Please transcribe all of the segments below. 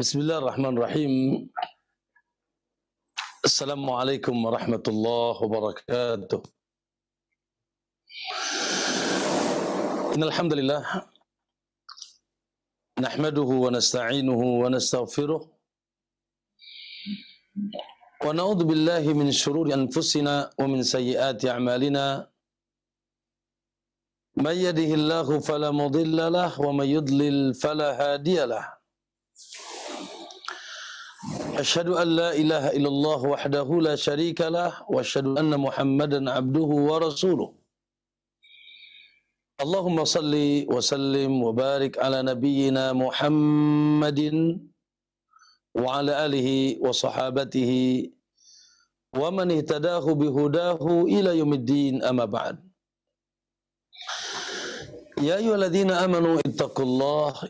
Bismillahirrahmanirrahim. Assalamualaikum warahmatullahi wabarakatuh. Innal hamdalillah nahmaduhu wa nasta'inuhu wa nastaghfiruh wa na'udzu billahi min shururi anfusina wa min sayyiati a'malina. May yahdihillahu fala mudilla lahu wa may yudlil fala hadiya lahu. Asyhadu an la ilaha illallah wahdahu la syarika lah wa asyhadu anna Muhammadan abduhu wa rasuluh. Allahumma salli wa sallim wa barik ala nabiyyina Muhammadin wa ala alihi wa sahabatihi wa man ihtadahu bihudahu ila yaumiddin, amma ba'd. Ya ayyuhalladzina amanu ittaqullaha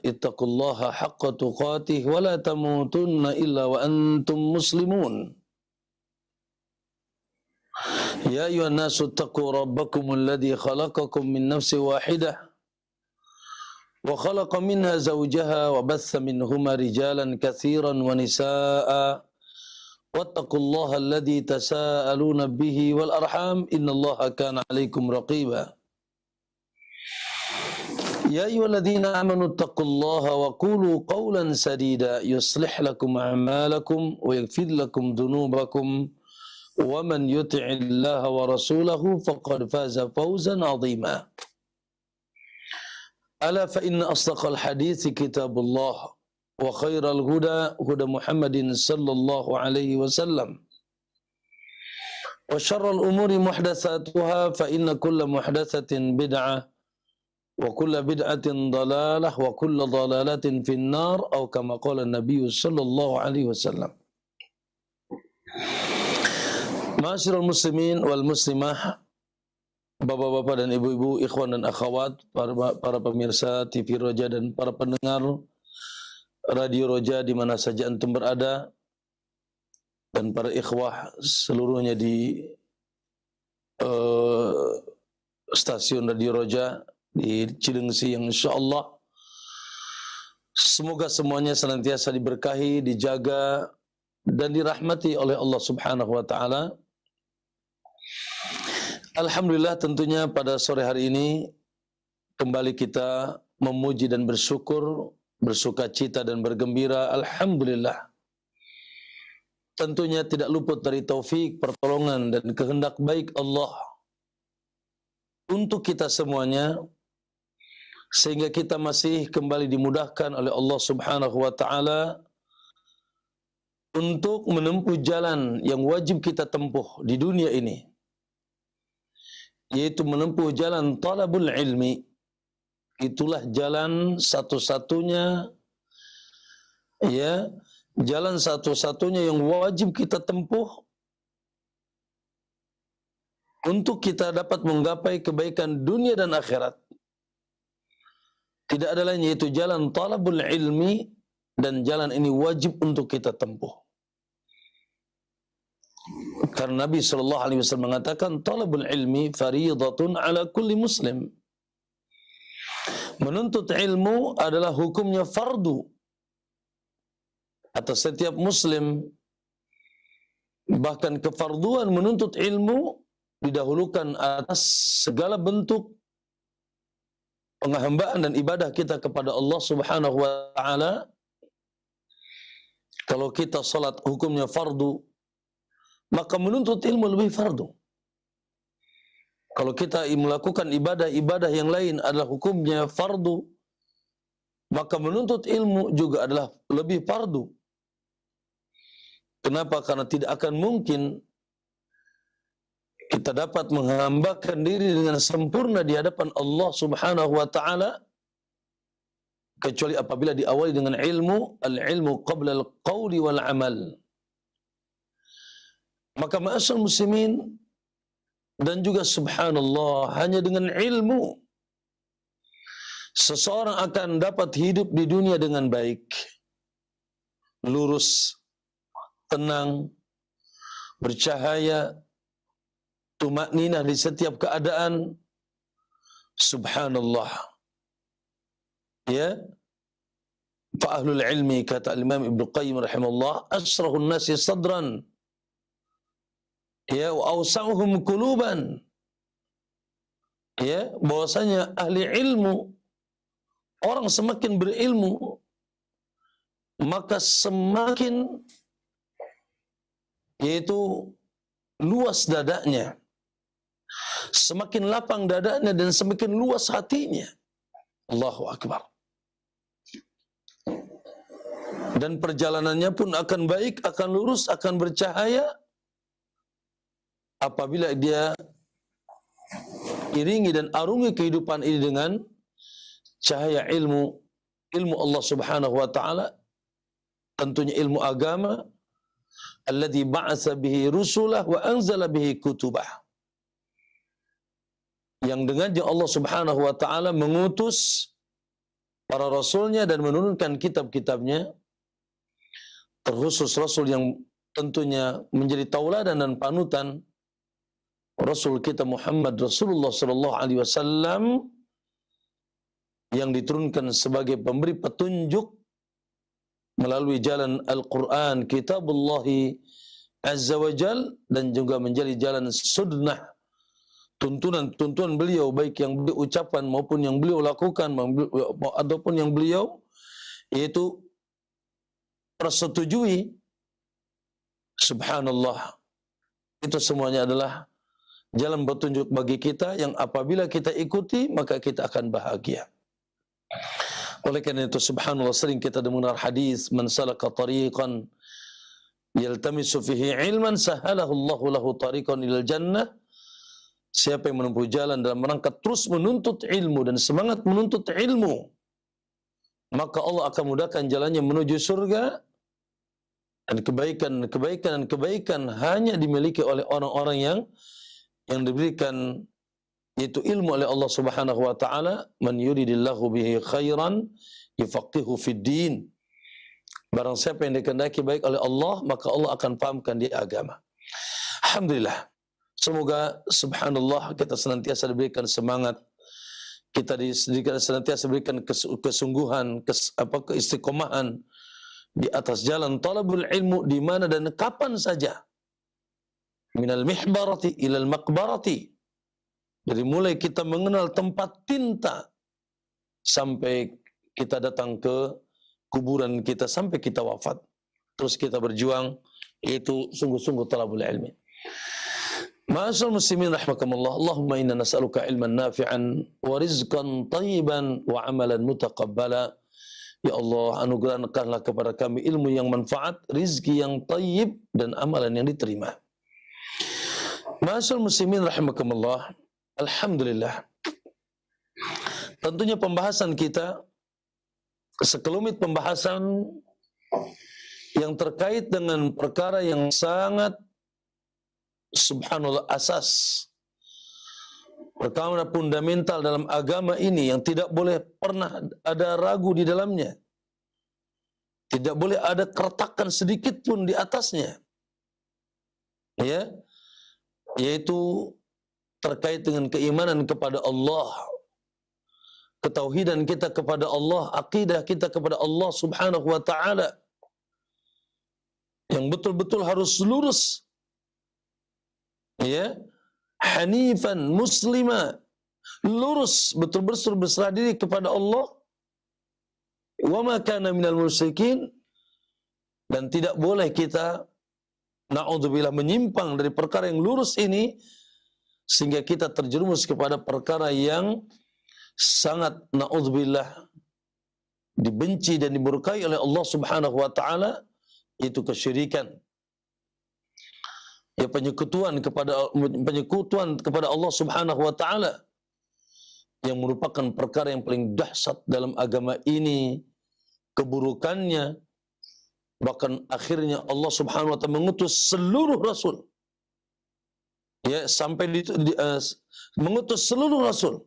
haqqa tuqatih wa la tamutunna illa wa antum muslimun. Ya ayyuhan nasu ittaqu rabbakumul ladzi khalaqakum min nafsin wahidah wa khalaqa minha zawjaha wa batha minhuma rijalan katsiran wa nisaa'a wattaqullaha alladzi tasaaluna bihi wal arham innallaha kana 'alaikum raqiba. Ya ayyuhalladzina amanu ittaqullaha wa qulu qawlan sadida yuslih lakum a'malakum wa yaghfir lakum dhunubakum wa man yuti'illaha wa rasulahu faqad faza fawzan 'azima. Ala fa inna asdaqal hadithi kitabullah wa khairal huda huda Muhammadin sallallahu alaihi wasallam wa syarrul umuri muhdatsatuha fa inna kulla muhdatsatin bid'ah wa kulla bid'atin dalalah wa kulla dalalatin finnar atau kama qala Nabi sallallahu alaihi wasallam. Ma'asyiral muslimin wal muslimah, bapak-bapak dan ibu-ibu, ikhwan dan akhwat, para pemirsa TV Roja dan para pendengar Radio Roja di mana saja antum berada, dan para ikhwah seluruhnya di stasiun Radio Roja di Cilengsi yang insyaallah semoga semuanya senantiasa diberkahi, dijaga dan dirahmati oleh Allah Subhanahu wa taala. Alhamdulillah, tentunya pada sore hari ini kembali kita memuji dan bersyukur, bersukacita dan bergembira. Alhamdulillah. Tentunya tidak luput dari taufik, pertolongan dan kehendak baik Allah untuk kita semuanya, sehingga kita masih kembali dimudahkan oleh Allah Subhanahu wa taala untuk menempuh jalan yang wajib kita tempuh di dunia ini, yaitu menempuh jalan talabul ilmi. Itulah jalan satu-satunya, ya, jalan satu-satunya yang wajib kita tempuh untuk kita dapat menggapai kebaikan dunia dan akhirat. Tidak ada lain yaitu jalan talabul ilmi, dan jalan ini wajib untuk kita tempuh. Karena Nabi sallallahu alaihi wasallam mengatakan talabul ilmi fariidatun ala kulli muslim. Menuntut ilmu adalah hukumnya fardu atas setiap muslim. Bahkan kefarduan menuntut ilmu didahulukan atas segala bentuk penghambaan dan ibadah kita kepada Allah Subhanahu wa taala. Kalau kita salat hukumnya fardu, maka menuntut ilmu lebih fardu. Kalau kita melakukan ibadah-ibadah yang lain adalah hukumnya fardu, maka menuntut ilmu juga adalah lebih fardu. Kenapa? Karena tidak akan mungkin kita dapat menghambakan diri dengan sempurna di hadapan Allah Subhanahu wa taala kecuali apabila diawali dengan ilmu. Al-ilmu qabla al-qawli wal amal. Maka ma'asyiral muslimin, dan juga subhanallah, hanya dengan ilmu seseorang akan dapat hidup di dunia dengan baik, lurus, tenang, bercahaya, tumakninah di setiap keadaan. Subhanallah. Ya. fa ahlul ilmi, kata Imam Ibnu Qayyim rahimahullah, asrahun nasi sadran, ya, wa awsa'uhum quluban. Ya, bahwasanya ahli ilmu, orang semakin berilmu, maka semakin yaitu luas dadanya, semakin lapang dadanya dan semakin luas hatinya. Allahu Akbar. Dan perjalanannya pun akan baik, akan lurus, akan bercahaya apabila dia iringi dan arungi kehidupan ini dengan cahaya ilmu Allah Subhanahu wa taala, tentunya ilmu agama, alladzi ba'atsa bihi rusulah wa anzala bihi kutubah, yang dengannya Allah Subhanahu wa taala mengutus para rasulnya dan menurunkan kitab-kitabnya, terkhusus rasul yang tentunya menjadi tauladan dan panutan, Rasul kita Muhammad Rasulullah sallallahu alaihi wasallam, yang diturunkan sebagai pemberi petunjuk melalui jalan Al-Quran, Kitabullahi Azza wa Jal, dan juga menjadi jalan sunnah, tuntunan beliau, baik yang beliau ucapan maupun yang beliau lakukan ataupun yang beliau yaitu persetujui. Subhanallah, itu semuanya adalah jalan petunjuk bagi kita yang apabila kita ikuti maka kita akan bahagia. Oleh karena itu, subhanallah, sering kita dengar hadis, man salaka tariqan yaltamisu fihi ilman sahalahu Allahu lahu tariqan ilal jannah. Siapa yang menempuh jalan dalam rangka terus menuntut ilmu dan semangat menuntut ilmu, maka Allah akan mudahkan jalannya menuju surga. Dan kebaikan hanya dimiliki oleh orang-orang yang diberikan yaitu ilmu oleh Allah Subhanahu wa taala. Man yuridillahu bihi khairan yufaqihu fid din. Barang siapa yang dikehendaki baik oleh Allah, maka Allah akan fahamkan dia agama. Alhamdulillah. Semoga subhanallah kita senantiasa diberikan semangat, kita senantiasa diberikan kesungguhan, keistiqomahan di atas jalan talabul ilmu di mana dan kapan saja. Minal mihbarati ilal maqbarati. Dari mulai kita mengenal tempat tinta sampai kita datang ke kuburan kita, sampai kita wafat. Terus kita berjuang, yaitu sungguh-sungguh talabul ilmi. Ma'asyiral muslimin rahimakumullah, Allahumma inna nas'aluka ilman nafi'an wa rizqan thayyiban wa amalan mutaqabbala. Ya Allah, anugerahkanlah kepada kami ilmu yang manfaat, rizki yang thayyib, dan amalan yang diterima. Ma'asyiral muslimin rahimakumullah, alhamdulillah, tentunya pembahasan kita sekelumit pembahasan yang terkait dengan perkara yang sangat subhanallah asas, perkara fundamental dalam agama ini yang tidak boleh pernah ada ragu di dalamnya, tidak boleh ada keretakan sedikit pun di atasnya, ya, yaitu terkait dengan keimanan kepada Allah, ketauhidan kita kepada Allah, akidah kita kepada Allah Subhanahu wa taala yang betul-betul harus lurus, ya, hanifan muslima, lurus, betul-betul berserah diri kepada Allah, wa ma kana minal musyrikin, dan tidak boleh kita na'udzubillah menyimpang dari perkara yang lurus ini sehingga kita terjerumus kepada perkara yang sangat na'udzubillah dibenci dan dimurkai oleh Allah Subhanahu wa taala, itu kesyirikan. Ya, penyekutuan kepada Allah Subhanahu wa taala yang merupakan perkara yang paling dahsyat dalam agama ini, keburukannya, bahkan akhirnya Allah Subhanahu wa taala mengutus seluruh rasul, ya, sampai mengutus seluruh rasul,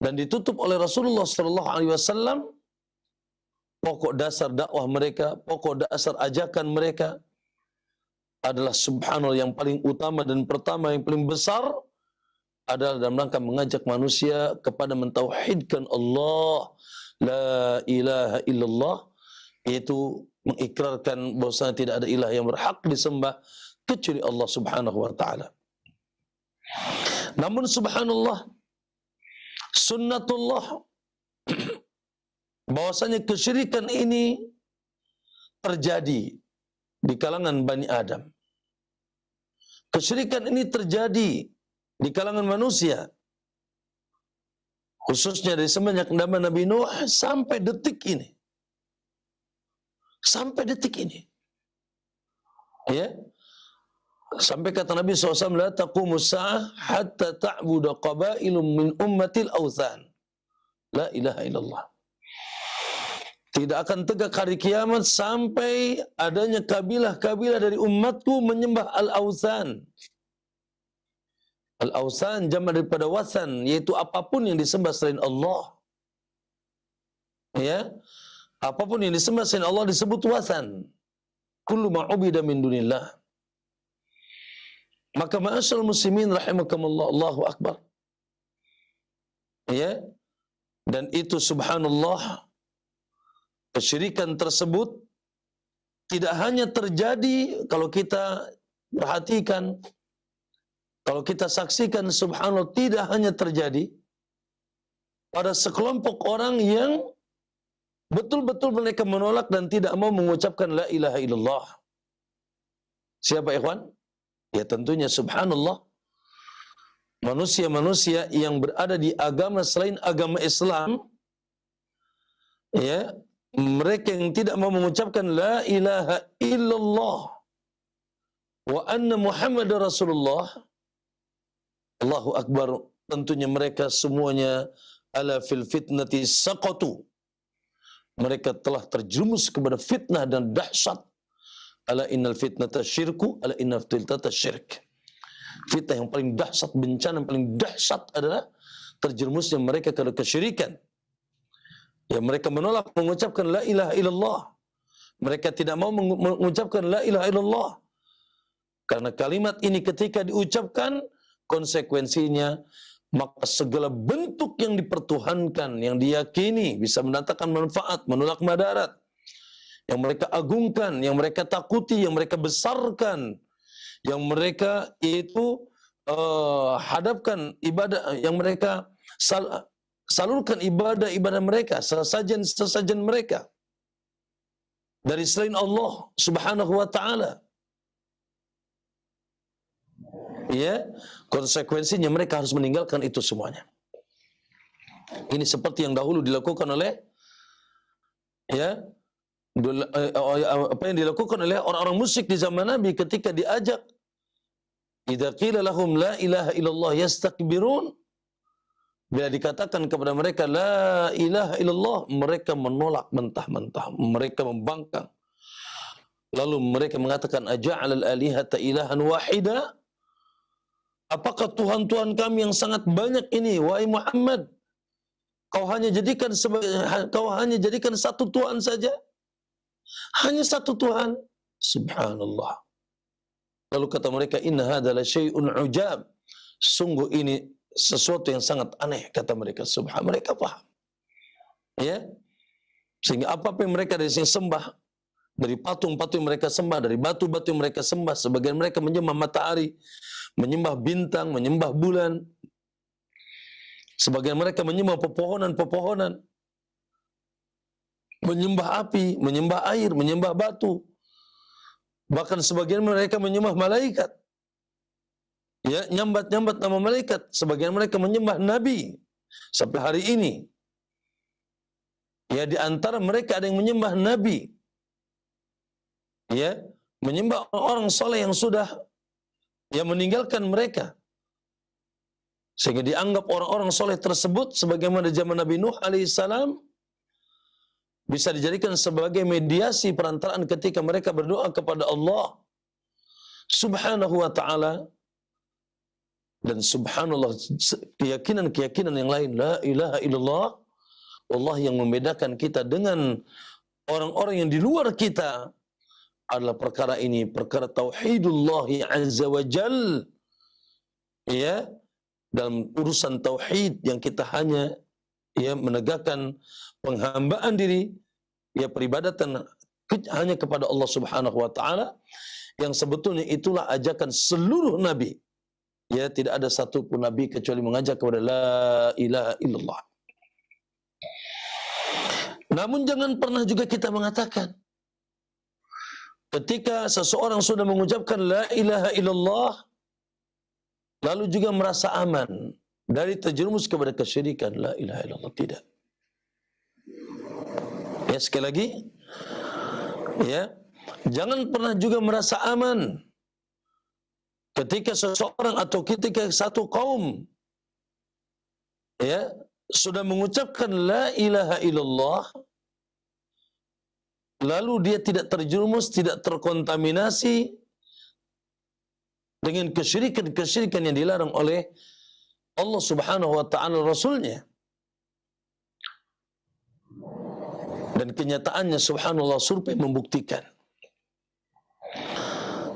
dan ditutup oleh Rasulullah sallallahu alaihi wasallam. Pokok dasar dakwah mereka, pokok dasar ajakan mereka adalah subhanallah yang paling utama dan pertama yang paling besar adalah dalam rangka mengajak manusia kepada mentauhidkan Allah la ilaha illallah, yaitu mengikrarkan bahwasanya tidak ada ilah yang berhak disembah kecuali Allah Subhanahu wa taala. Namun subhanallah, sunnatullah, bahwasanya kesyirikan ini terjadi di kalangan Bani Adam. Kesyirikan ini terjadi di kalangan manusia, khususnya dari semenjak zaman Nabi Nuh sampai detik ini. Sampai detik ini. Ya. Sampai kata Nabi SAW, la taqumus sa'ah hatta ta'budu qabailum min ummatil awthan. La ilaha illallah. Tidak akan tegak hari kiamat sampai adanya kabilah-kabilah dari umatku menyembah al-awthan. Al-awthan jamak daripada wathan, yaitu apapun yang disembah selain Allah. Ya. Apapun yang disembah selain Allah disebut wathan. Kullu ma'ubida min dunillah. Maka ma'asyal muslimin rahimakumullah, Allahu akbar. Ya. Dan itu subhanallah, kesyirikan tersebut tidak hanya terjadi kalau kita perhatikan, kalau kita saksikan, subhanallah, tidak hanya terjadi pada sekelompok orang yang betul-betul mereka menolak dan tidak mau mengucapkan la ilaha illallah. Siapa ikhwan? Ya tentunya subhanallah, manusia-manusia yang berada di agama selain agama Islam, ya, mereka yang tidak mau mengucapkan la ilaha illallah wa anna Muhammadar Rasulullah, Allahu akbar, tentunya mereka semuanya ala fil fitnati saqatu. Mereka telah terjerumus kepada fitnah dan dahsyat. Ala innal fitnata syirku, ala innal fitnata syirk. Fitnah yang paling dahsyat, bencana yang paling dahsyat adalah terjerumusnya mereka ke kesyirikan. Ya, mereka menolak mengucapkan la ilaha illallah. Mereka tidak mau mengucapkan la ilaha illallah. Karena kalimat ini ketika diucapkan, konsekuensinya maka segala bentuk yang dipertuhankan, yang diyakini bisa mendatangkan manfaat, menolak madarat, yang mereka agungkan, yang mereka takuti, yang mereka besarkan, yang mereka itu hadapkan ibadah, yang mereka salurkan ibadah-ibadah mereka, sesajen mereka dari selain Allah Subhanahu wa taala. Ya, konsekuensinya mereka harus meninggalkan itu semuanya. Ini seperti yang dahulu dilakukan oleh, ya, apa yang dilakukan oleh orang-orang musyrik di zaman Nabi ketika diajak, idza qila lahum la ilaha illallah yastakbirun, bila dikatakan kepada mereka la ilaha illallah, mereka menolak mentah-mentah, mereka membangkang. Lalu mereka mengatakan aja'alal alihata ilahan wahida, apakah Tuhan-Tuhan kami yang sangat banyak ini, wahai Muhammad, kau hanya jadikan satu Tuhan saja? Hanya satu Tuhan? Subhanallah. Lalu kata mereka, inna hadza la syai'un ujab. Sungguh ini sesuatu yang sangat aneh, kata mereka. Subhanallah, mereka paham. Ya? Sehingga apa yang mereka dari sini sembah, dari patung-patung yang mereka sembah, dari batu-batu yang mereka sembah, sebagian mereka menyembah matahari, menyembah bintang, menyembah bulan. Sebagian mereka menyembah pepohonan-pepohonan, menyembah api, menyembah air, menyembah batu. Bahkan sebagian mereka menyembah malaikat. Ya, nyambat-nyambat nama malaikat. Sebagian mereka menyembah nabi. Sampai hari ini. Ya, di antara mereka ada yang menyembah nabi. Ya, menyembah orang soleh yang sudah meninggalkan mereka. Sehingga dianggap orang-orang soleh tersebut sebagaimana zaman Nabi Nuh alaihissalam bisa dijadikan sebagai mediasi perantaraan ketika mereka berdoa kepada Allah Subhanahu wa ta'ala. Dan subhanallah, keyakinan-keyakinan yang lain, la ilaha illallah, Allah yang membedakan kita dengan orang-orang yang di luar kita adalah perkara ini, perkara tauhidullahi azza wa jal. Ya, dalam urusan tauhid yang kita hanya ya menegakkan penghambaan diri, ya peribadatan hanya kepada Allah Subhanahu wa taala, yang sebetulnya itulah ajakan seluruh nabi. Ya, tidak ada satu pun nabi kecuali mengajak kepada la ilaha illallah. Namun jangan pernah juga kita mengatakan ketika seseorang sudah mengucapkan la ilaha illallah lalu juga merasa aman dari terjerumus kepada kesyirikan. La ilaha illallah, tidak. Ya, sekali lagi, ya, jangan pernah juga merasa aman ketika seseorang atau ketika satu kaum, ya, sudah mengucapkan la ilaha illallah lalu dia tidak terjerumus, tidak terkontaminasi dengan kesyirikan-kesyirikan yang dilarang oleh Allah Subhanahu wa taala Rasulnya. Dan kenyataannya subhanallah survei membuktikan.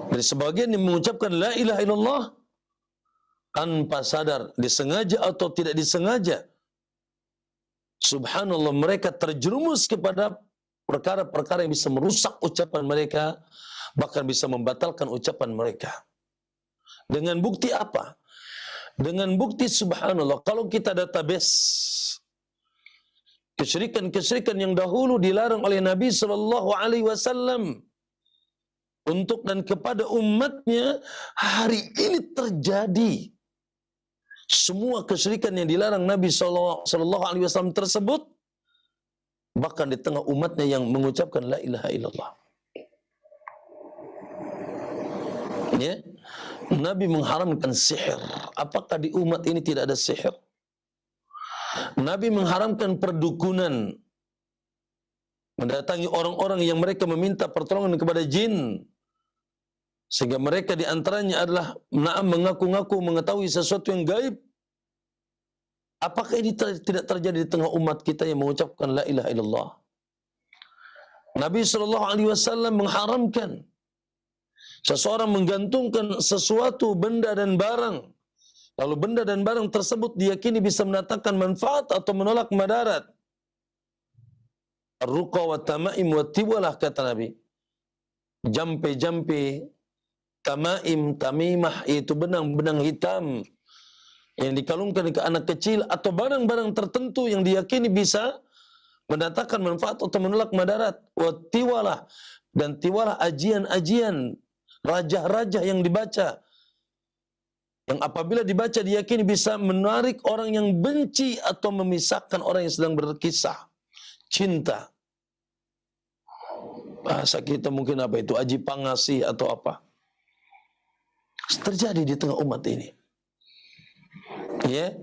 Dari sebagian yang mengucapkan la ilaha illallah tanpa sadar, disengaja atau tidak disengaja, subhanallah mereka terjerumus kepada perkara-perkara yang bisa merusak ucapan mereka, bahkan bisa membatalkan ucapan mereka. Dengan bukti apa? Dengan bukti subhanallah, kalau kita database kesyirikan-kesyirikan yang dahulu dilarang oleh Nabi sallallahu alaihi wasallam untuk dan kepada umatnya, hari ini terjadi. Semua kesyirikan yang dilarang Nabi sallallahu alaihi wasallam tersebut bahkan di tengah umatnya yang mengucapkan la ilaha illallah. Ya. Nabi mengharamkan sihir. Apakah di umat ini tidak ada sihir? Nabi mengharamkan perdukunan, mendatangi orang-orang yang mereka meminta pertolongan kepada jin, sehingga mereka di antaranya adalah mengaku-ngaku mengetahui sesuatu yang gaib. Apakah ini tidak terjadi di tengah umat kita yang mengucapkan la ilaha illallah? Nabi sallallahu alaihi wasallam mengharamkan seseorang menggantungkan sesuatu, benda dan barang, lalu benda dan barang tersebut diyakini bisa mendatangkan manfaat atau menolak madarat. Ar-ruqa wa tamaim wa tiwalah, kata Nabi. Jampe-jampe, tamaim, tamimah, yaitu benang-benang hitam yang dikalungkan ke anak kecil, atau barang-barang tertentu yang diyakini bisa mendatangkan manfaat atau menolak madarat. Wa tiwalah, dan tiwalah ajian-ajian, rajah-rajah yang dibaca, yang apabila dibaca diyakini bisa menarik orang yang benci atau memisahkan orang yang sedang berkisah cinta. Bahasa kita mungkin apa itu, aji pangasih atau apa. Terjadi di tengah umat ini. Ya,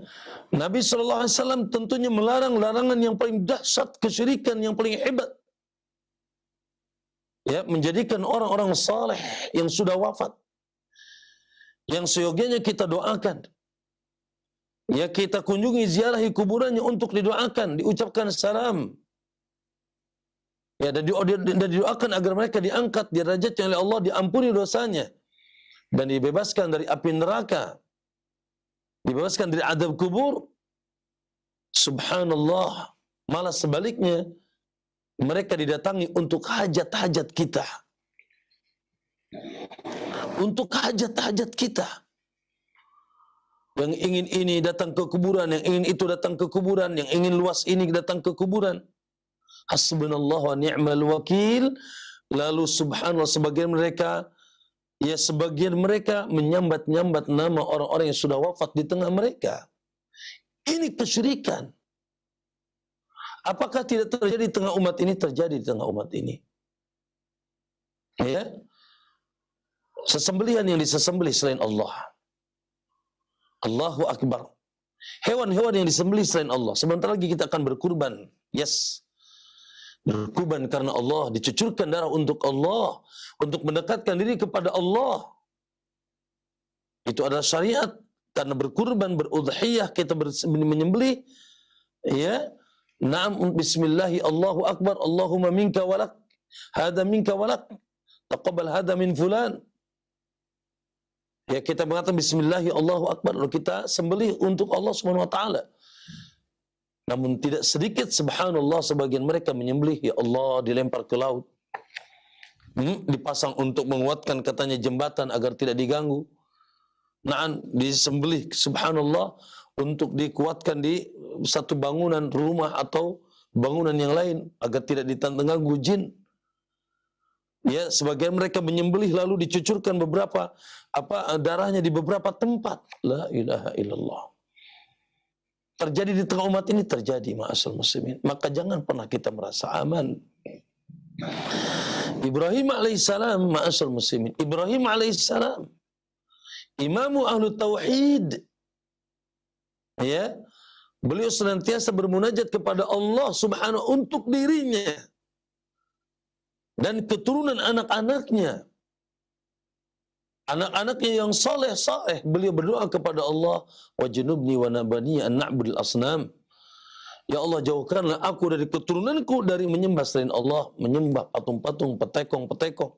Nabi sallallahu alaihi wasallam tentunya melarang larangan yang paling dahsyat, kesyirikan yang paling hebat. Ya, menjadikan orang-orang saleh yang sudah wafat, yang seyogianya kita doakan, ya, kita kunjungi ziarahi kuburannya untuk didoakan, diucapkan salam, ya, dan didoakan agar mereka diangkat derajatnya oleh Allah, diampuni dosanya, dan dibebaskan dari api neraka, dibebaskan dari azab kubur. Subhanallah, malah sebaliknya mereka didatangi untuk hajat-hajat kita. Untuk hajat-hajat kita. Yang ingin ini datang ke kuburan, yang ingin itu datang ke kuburan, yang ingin luas ini datang ke kuburan. Hasbunallah wa ni'mal wakil. Lalu subhanallah sebagian mereka menyambat-nyambat nama orang-orang yang sudah wafat di tengah mereka. Ini kesyirikan. Apakah tidak terjadi di tengah umat ini? Terjadi di tengah umat ini. Ya. Sesembelihan yang disesembelih selain Allah. Allahu Akbar. Hewan-hewan yang disembelih selain Allah. Sebentar lagi kita akan berkurban. Yes. Berkurban karena Allah. Dicucurkan darah untuk Allah. Untuk mendekatkan diri kepada Allah. Itu adalah syariat. Karena berkurban, berudhiyah, kita menyembelih. Ya. Naam, bismillahi Allahu Akbar. Allahumma minka walak. Hada minka walak. Taqabbal hada min fulan. Ya, kita mengatakan bismillahi Allahu Akbar, lalu kita sembelih untuk Allah Subhanahu wa taala. Namun tidak sedikit subhanallah sebagian mereka menyembelih, ya Allah, dilempar ke laut. Dipasang untuk menguatkan katanya jembatan agar tidak diganggu. Nah, disembelih subhanallah untuk dikuatkan di satu bangunan rumah atau bangunan yang lain agar tidak diganggu jin. Ya, sebagian mereka menyembelih lalu dicucurkan beberapa darahnya di beberapa tempat. La ilaha illallah. Terjadi di tengah umat ini, terjadi ma'asal muslimin. Maka jangan pernah kita merasa aman. Ibrahim alaihissalam, ma'asal muslimin. Ibrahim alaihissalam, imamu ahlu tauhid. Ya, beliau senantiasa bermunajat kepada Allah subhanahu untuk dirinya dan keturunan anak-anaknya. Anak-anaknya yang saleh, beliau berdoa kepada Allah, wajnubni wa nabani an na'budil asnam. Ya Allah, jauhkanlah aku dari keturunanku dari menyembah selain Allah, menyembah patung-patung, petekong-petekong.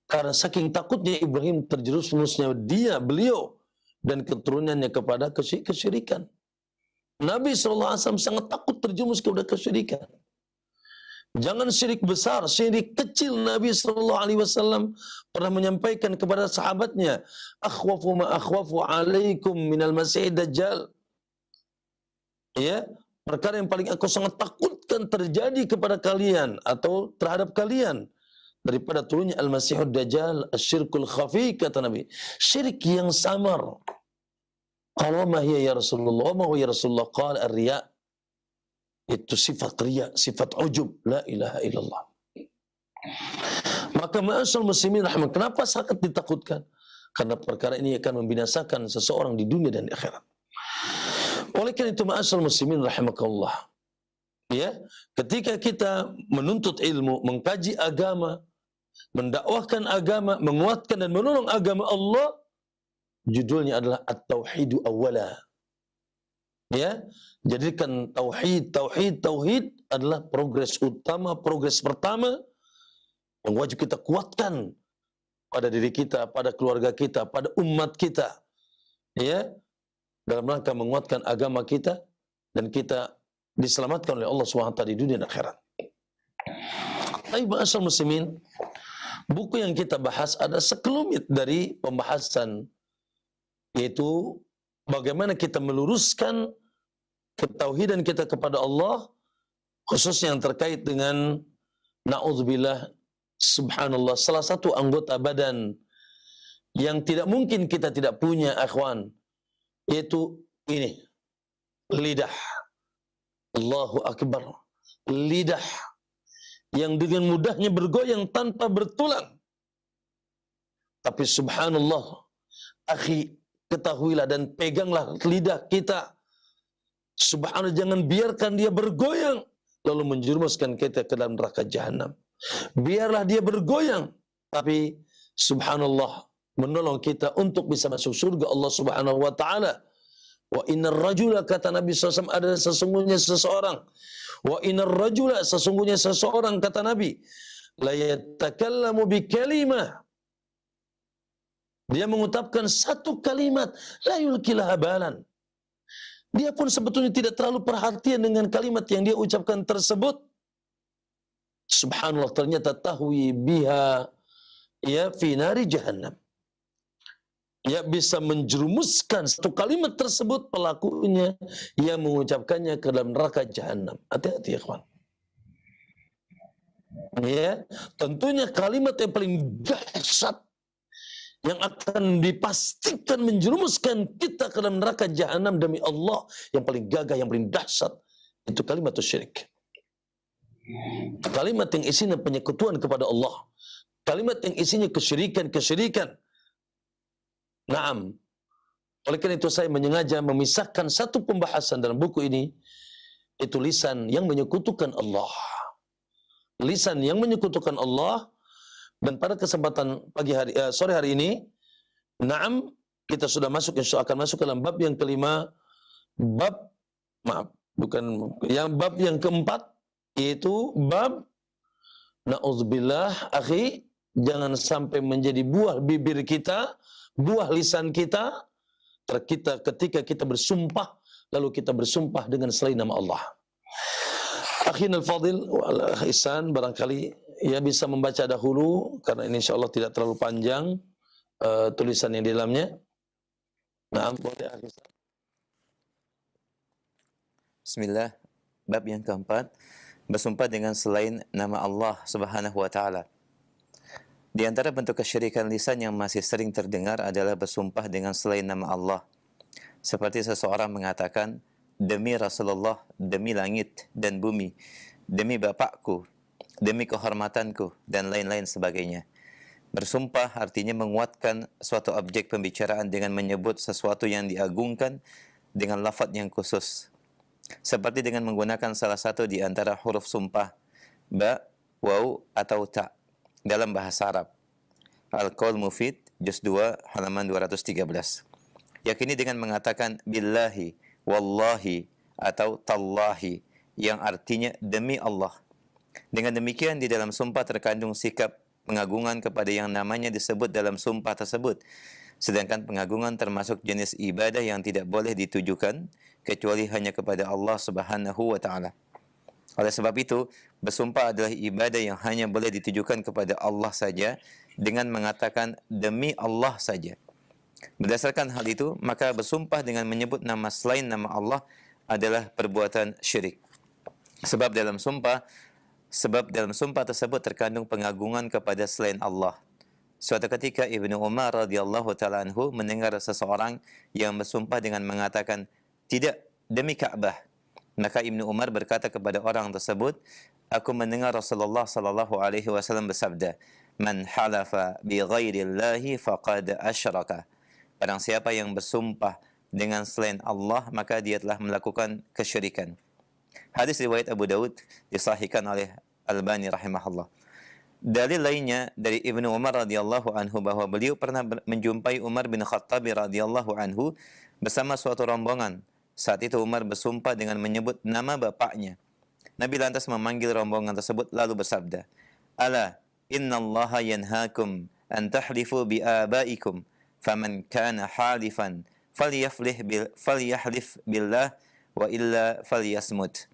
Karena saking takutnya Ibrahim terjerumusnya beliau dan keturunannya kepada kesyirikan. Nabi SAW sangat takut terjerumus kepada kesyirikan. Jangan syirik besar, syirik kecil. Nabi SAW pernah menyampaikan kepada sahabatnya, akhwafu ma akhwafu alaikum minal masih dajjal. Ya, perkara yang paling aku sangat takutkan terjadi kepada kalian atau terhadap kalian daripada turunnya al-masihud dajjal, asyirkul khafi, kata Nabi. Syirik yang samar. Qala ma hiya ya Rasulullah? Ma huwa ya Rasulullah? Qala ar-riya. Itu sifat riya, sifat ujub. La ilaha illallah. Maka ma'asal muslimin rahmat, kenapa sangat ditakutkan? Karena perkara ini akan membinasakan seseorang di dunia dan di akhirat. Oleh karena itu ma'asal muslimin rahimakallah, ya, ketika kita menuntut ilmu, mengkaji agama, mendakwahkan agama, menguatkan dan menolong agama Allah, judulnya adalah at-tauhidu awwala. Ya, jadikan tauhid adalah progres utama, progres pertama yang wajib kita kuatkan pada diri kita, pada keluarga kita, pada umat kita. Ya, dalam rangka menguatkan agama kita dan kita diselamatkan oleh Allah SWT di dunia dan akhirat. Tapi ma'asal muslimin, buku yang kita bahas ada sekelumit dari pembahasan, yaitu bagaimana kita meluruskan ketauhidan kita kepada Allah, khususnya yang terkait dengan na'udzubillah, subhanallah, salah satu anggota badan yang tidak mungkin kita tidak punya, akhwan, yaitu ini, lidah. Allahu Akbar. Lidah yang dengan mudahnya bergoyang tanpa bertulang. Tapi subhanallah, akhi, ketahuilah dan peganglah lidah kita. Subhanallah, jangan biarkan dia bergoyang lalu menjerumuskan kita ke dalam neraka jahanam. Biarlah dia bergoyang, tapi subhanallah menolong kita untuk bisa masuk surga Allah Subhanahu wa taala. Wa innar rajula, kata Nabi SAW, ada sesungguhnya seseorang. Wa innar rajula, sesungguhnya seseorang, kata Nabi, la yatakallamu bi kalimah. Dia mengucapkan satu kalimat, la yulkilaha balan. Dia pun sebetulnya tidak terlalu perhatian dengan kalimat yang dia ucapkan tersebut. Subhanallah, ternyata tahwi biha ya fi nari jahannam. Ya, bisa menjerumuskan satu kalimat tersebut pelakunya yang mengucapkannya ke dalam neraka jahanam. Hati-hati ya kawan. Ya, tentunya kalimat yang paling dahsyat yang akan dipastikan menjerumuskan kita ke dalam neraka jahanam demi Allah, yang paling gagah, yang paling dahsyat, itu kalimat syirik. Kalimat yang isinya penyekutuan kepada Allah. Kalimat yang isinya kesyirikan. Naam. Oleh karena itu saya menyengaja memisahkan satu pembahasan dalam buku ini, itu lisan yang menyekutukan Allah. Lisan yang menyekutukan Allah. Dan pada kesempatan sore hari ini, naam, kita sudah masuk, insya Allah akan masuk ke dalam bab yang kelima, bab yang keempat, yaitu bab na'udzubillah, akhi, jangan sampai menjadi buah bibir kita, buah lisan kita, ketika kita bersumpah lalu kita bersumpah dengan selain nama Allah. Akhin al-fadil wal ihsan, barangkali ya bisa membaca dahulu karena ini insyaallah tidak terlalu panjang tulisan yang di dalamnya. Nah, boleh akhi. Bismillah, bab yang keempat, bersumpah dengan selain nama Allah Subhanahu wa taala. Di antara bentuk kesyirikan lisan yang masih sering terdengar adalah bersumpah dengan selain nama Allah. Seperti seseorang mengatakan, demi Rasulullah, demi langit dan bumi, demi bapakku, demi kehormatanku, dan lain-lain sebagainya. Bersumpah artinya menguatkan suatu objek pembicaraan dengan menyebut sesuatu yang diagungkan dengan lafaz yang khusus. Seperti dengan menggunakan salah satu di antara huruf sumpah, ba, waw, atau ta, dalam bahasa Arab. Al-Qaul Mufid, juz 2, halaman 213. Yakini dengan mengatakan billahi, wallahi, atau tallahi, yang artinya demi Allah. Dengan demikian di dalam sumpah terkandung sikap pengagungan kepada yang namanya disebut dalam sumpah tersebut. Sedangkan pengagungan termasuk jenis ibadah yang tidak boleh ditujukan kecuali hanya kepada Allah Subhanahu wa taala. Oleh sebab itu, bersumpah adalah ibadah yang hanya boleh ditujukan kepada Allah saja dengan mengatakan demi Allah saja. Berdasarkan hal itu, maka bersumpah dengan menyebut nama selain nama Allah adalah perbuatan syirik. Sebab dalam sumpah tersebut terkandung pengagungan kepada selain Allah. Suatu ketika Ibnu Umar radhiyallahu taala anhu mendengar seseorang yang bersumpah dengan mengatakan tidak demi Ka'bah. Maka Ibnu Umar berkata kepada orang tersebut, aku mendengar Rasulullah sallallahu alaihi wasallam bersabda, man halafa bi ghairillahi faqad asyraka. Barang siapa yang bersumpah dengan selain Allah, maka dia telah melakukan kesyirikan. Hadis riwayat Abu Daud disahihkan oleh Albani rahimahullah. Dalil lainnya dari Ibnu Umar radhiyallahu anhu bahwa beliau pernah menjumpai Umar bin Khattab radhiyallahu anhu bersama suatu rombongan. Saat itu Umar bersumpah dengan menyebut nama bapaknya. Nabi lantas memanggil rombongan tersebut lalu bersabda, ala innallaha yanhaakum an tahlifu bi abaikum faman kana halifan falyahlif billah wa illa falyasmut.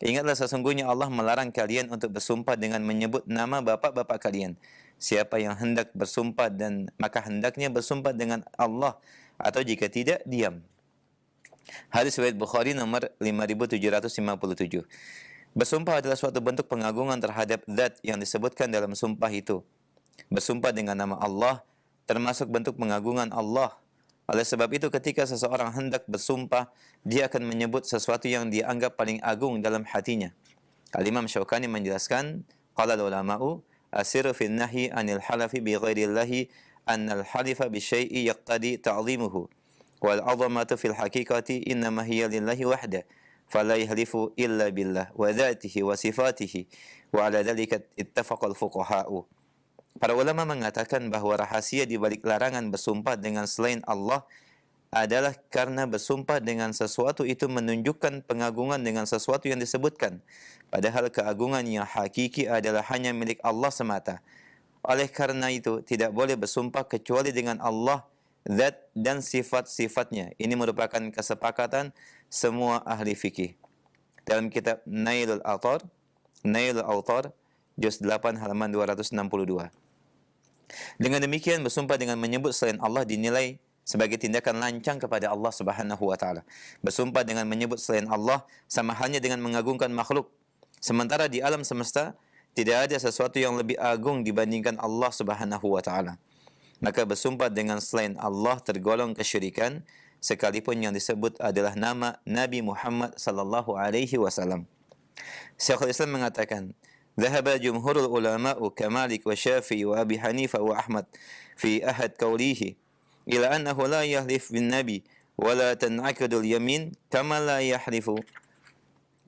Ingatlah sesungguhnya Allah melarang kalian untuk bersumpah dengan menyebut nama bapak-bapak kalian. Siapa yang hendak bersumpah dan maka hendaknya bersumpah dengan Allah, atau jika tidak, diam. Hadis riwayat Bukhari nomor 5757. Bersumpah adalah suatu bentuk pengagungan terhadap zat yang disebutkan dalam sumpah itu. Bersumpah dengan nama Allah termasuk bentuk pengagungan Allah. Oleh sebab itu ketika seseorang hendak bersumpah, dia akan menyebut sesuatu yang dia anggap paling agung dalam hatinya. Al-Imam Syaukani menjelaskan, qala ulama'u asiru fi nahi anil halafi bi ghairillahi annal halifa bi syai'i yaqtadi ta'zimuhu wal 'azamatu fil haqiqati innama hiya lillahi wahda fala yahlifu illa billah wa dzatihi wa sifatihi wa 'ala dzalika ittafaqa al-fuqaha'u. Para ulama mengatakan bahwa rahasia di balik larangan bersumpah dengan selain Allah adalah karena bersumpah dengan sesuatu itu menunjukkan pengagungan dengan sesuatu yang disebutkan. Padahal keagungan yang hakiki adalah hanya milik Allah semata. Oleh karena itu, tidak boleh bersumpah kecuali dengan Allah, zat dan sifat-sifatnya. Ini merupakan kesepakatan semua ahli fikih. Dalam kitab Nailul Autar, juz 8 halaman 262. Dengan demikian bersumpah dengan menyebut selain Allah dinilai sebagai tindakan lancang kepada Allah Subhanahu wa taala. Bersumpah dengan menyebut selain Allah sama halnya dengan mengagungkan makhluk. Sementara di alam semesta tidak ada sesuatu yang lebih agung dibandingkan Allah Subhanahu wa taala. Maka bersumpah dengan selain Allah tergolong kesyirikan sekalipun yang disebut adalah nama Nabi Muhammad sallallahu alaihi wasallam. Syekhul Islam mengatakan, ذهب جمهور العلماء كمالك وشافعي وأبي حنيفة وأحمد في أحد قوله إلى أنه لا يحلف بالنبي ولا تنعقد اليمين كما لا يحلف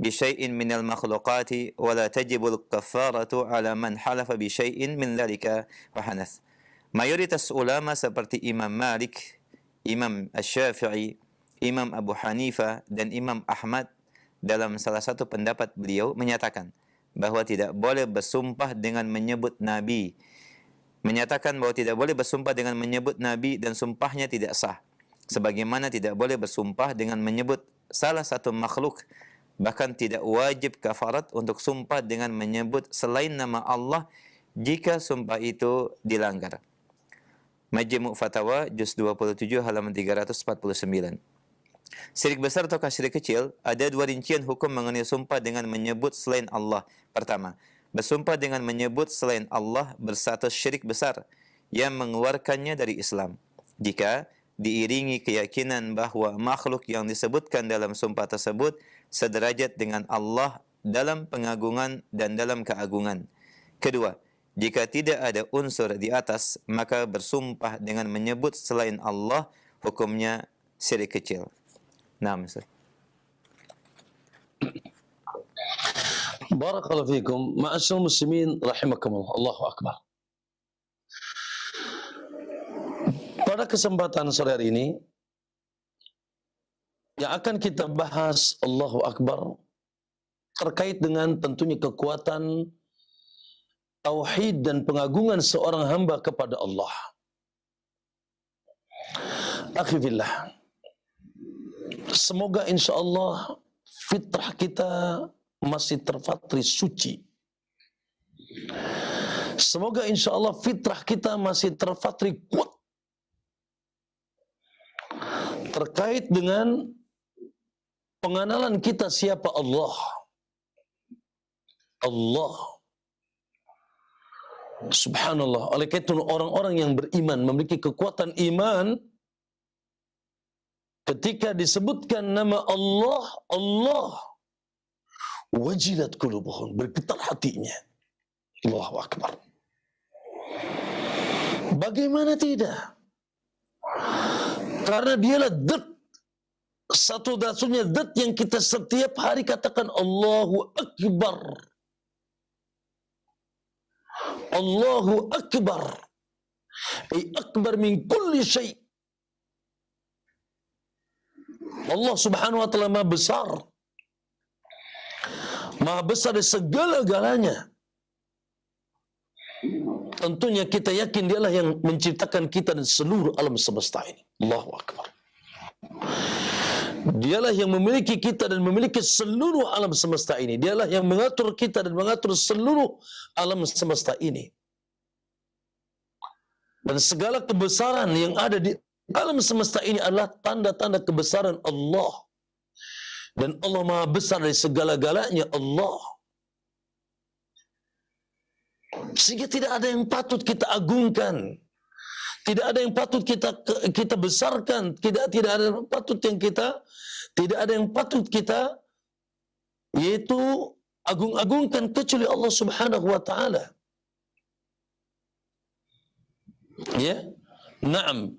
بشيء من المخلوقات ولا تجب الكفارة على من حلف بشيء من ذلك وحنث. Mayoritas ulama seperti Imam Malik, Imam Asy-Syafi'i, Imam Abu Hanifah dan Imam Ahmad dalam salah satu pendapat beliau menyatakan bahwa tidak boleh bersumpah dengan menyebut Nabi. Menyatakan bahwa tidak boleh bersumpah dengan menyebut Nabi dan sumpahnya tidak sah. Sebagaimana tidak boleh bersumpah dengan menyebut salah satu makhluk. Bahkan tidak wajib kafarat untuk sumpah dengan menyebut selain nama Allah jika sumpah itu dilanggar. Majmu' Fatawa juz 27 halaman 349. Syirik besar ataukah syirik kecil? Ada dua rincian hukum mengenai sumpah dengan menyebut selain Allah. Pertama, bersumpah dengan menyebut selain Allah berstatus syirik besar yang mengeluarkannya dari Islam. Jika diiringi keyakinan bahwa makhluk yang disebutkan dalam sumpah tersebut sederajat dengan Allah dalam pengagungan dan dalam keagungan. Kedua, jika tidak ada unsur di atas, maka bersumpah dengan menyebut selain Allah hukumnya syirik kecil. Nah, Ustaz. Barakallahu fikum, ma'asyiral muslimin rahimakumullah. Allahu akbar. Pada kesempatan sore hari ini yang akan kita bahas, Allahu akbar, terkait dengan tentunya kekuatan tauhid dan pengagungan seorang hamba kepada Allah. Akhi fillah, semoga insyaallah fitrah kita masih terfatri suci. Semoga insyaallah fitrah kita masih terfatri kuat terkait dengan pengenalan kita siapa Allah. Allah. Subhanallah. Oleh karena itu orang-orang yang beriman memiliki kekuatan iman ketika disebutkan nama Allah, Allah, wajilat qulubuhum, bergetar hatinya. Allahu akbar. Bagaimana tidak? Karena dialah zat, satu-satunya zat yang kita setiap hari katakan Allahu Akbar. Allahu Akbar. Akbar min kulli syai'. Allah Subhanahu wa taala Maha besar. Maha besar dari segala-galanya. Tentunya kita yakin dialah yang menciptakan kita dan seluruh alam semesta ini. Allahu Akbar. Dialah yang memiliki kita dan memiliki seluruh alam semesta ini. Dialah yang mengatur kita dan mengatur seluruh alam semesta ini. Dan segala kebesaran yang ada di alam semesta ini adalah tanda-tanda kebesaran Allah. Dan Allah Maha besar dari segala-galanya Allah. Sehingga tidak ada yang patut kita agungkan. Tidak ada yang patut kita besarkan, tidak ada yang patut yang kita tidak ada yang patut kita yaitu agung-agungkan kecuali Allah Subhanahu wa taala. Ya? Naam.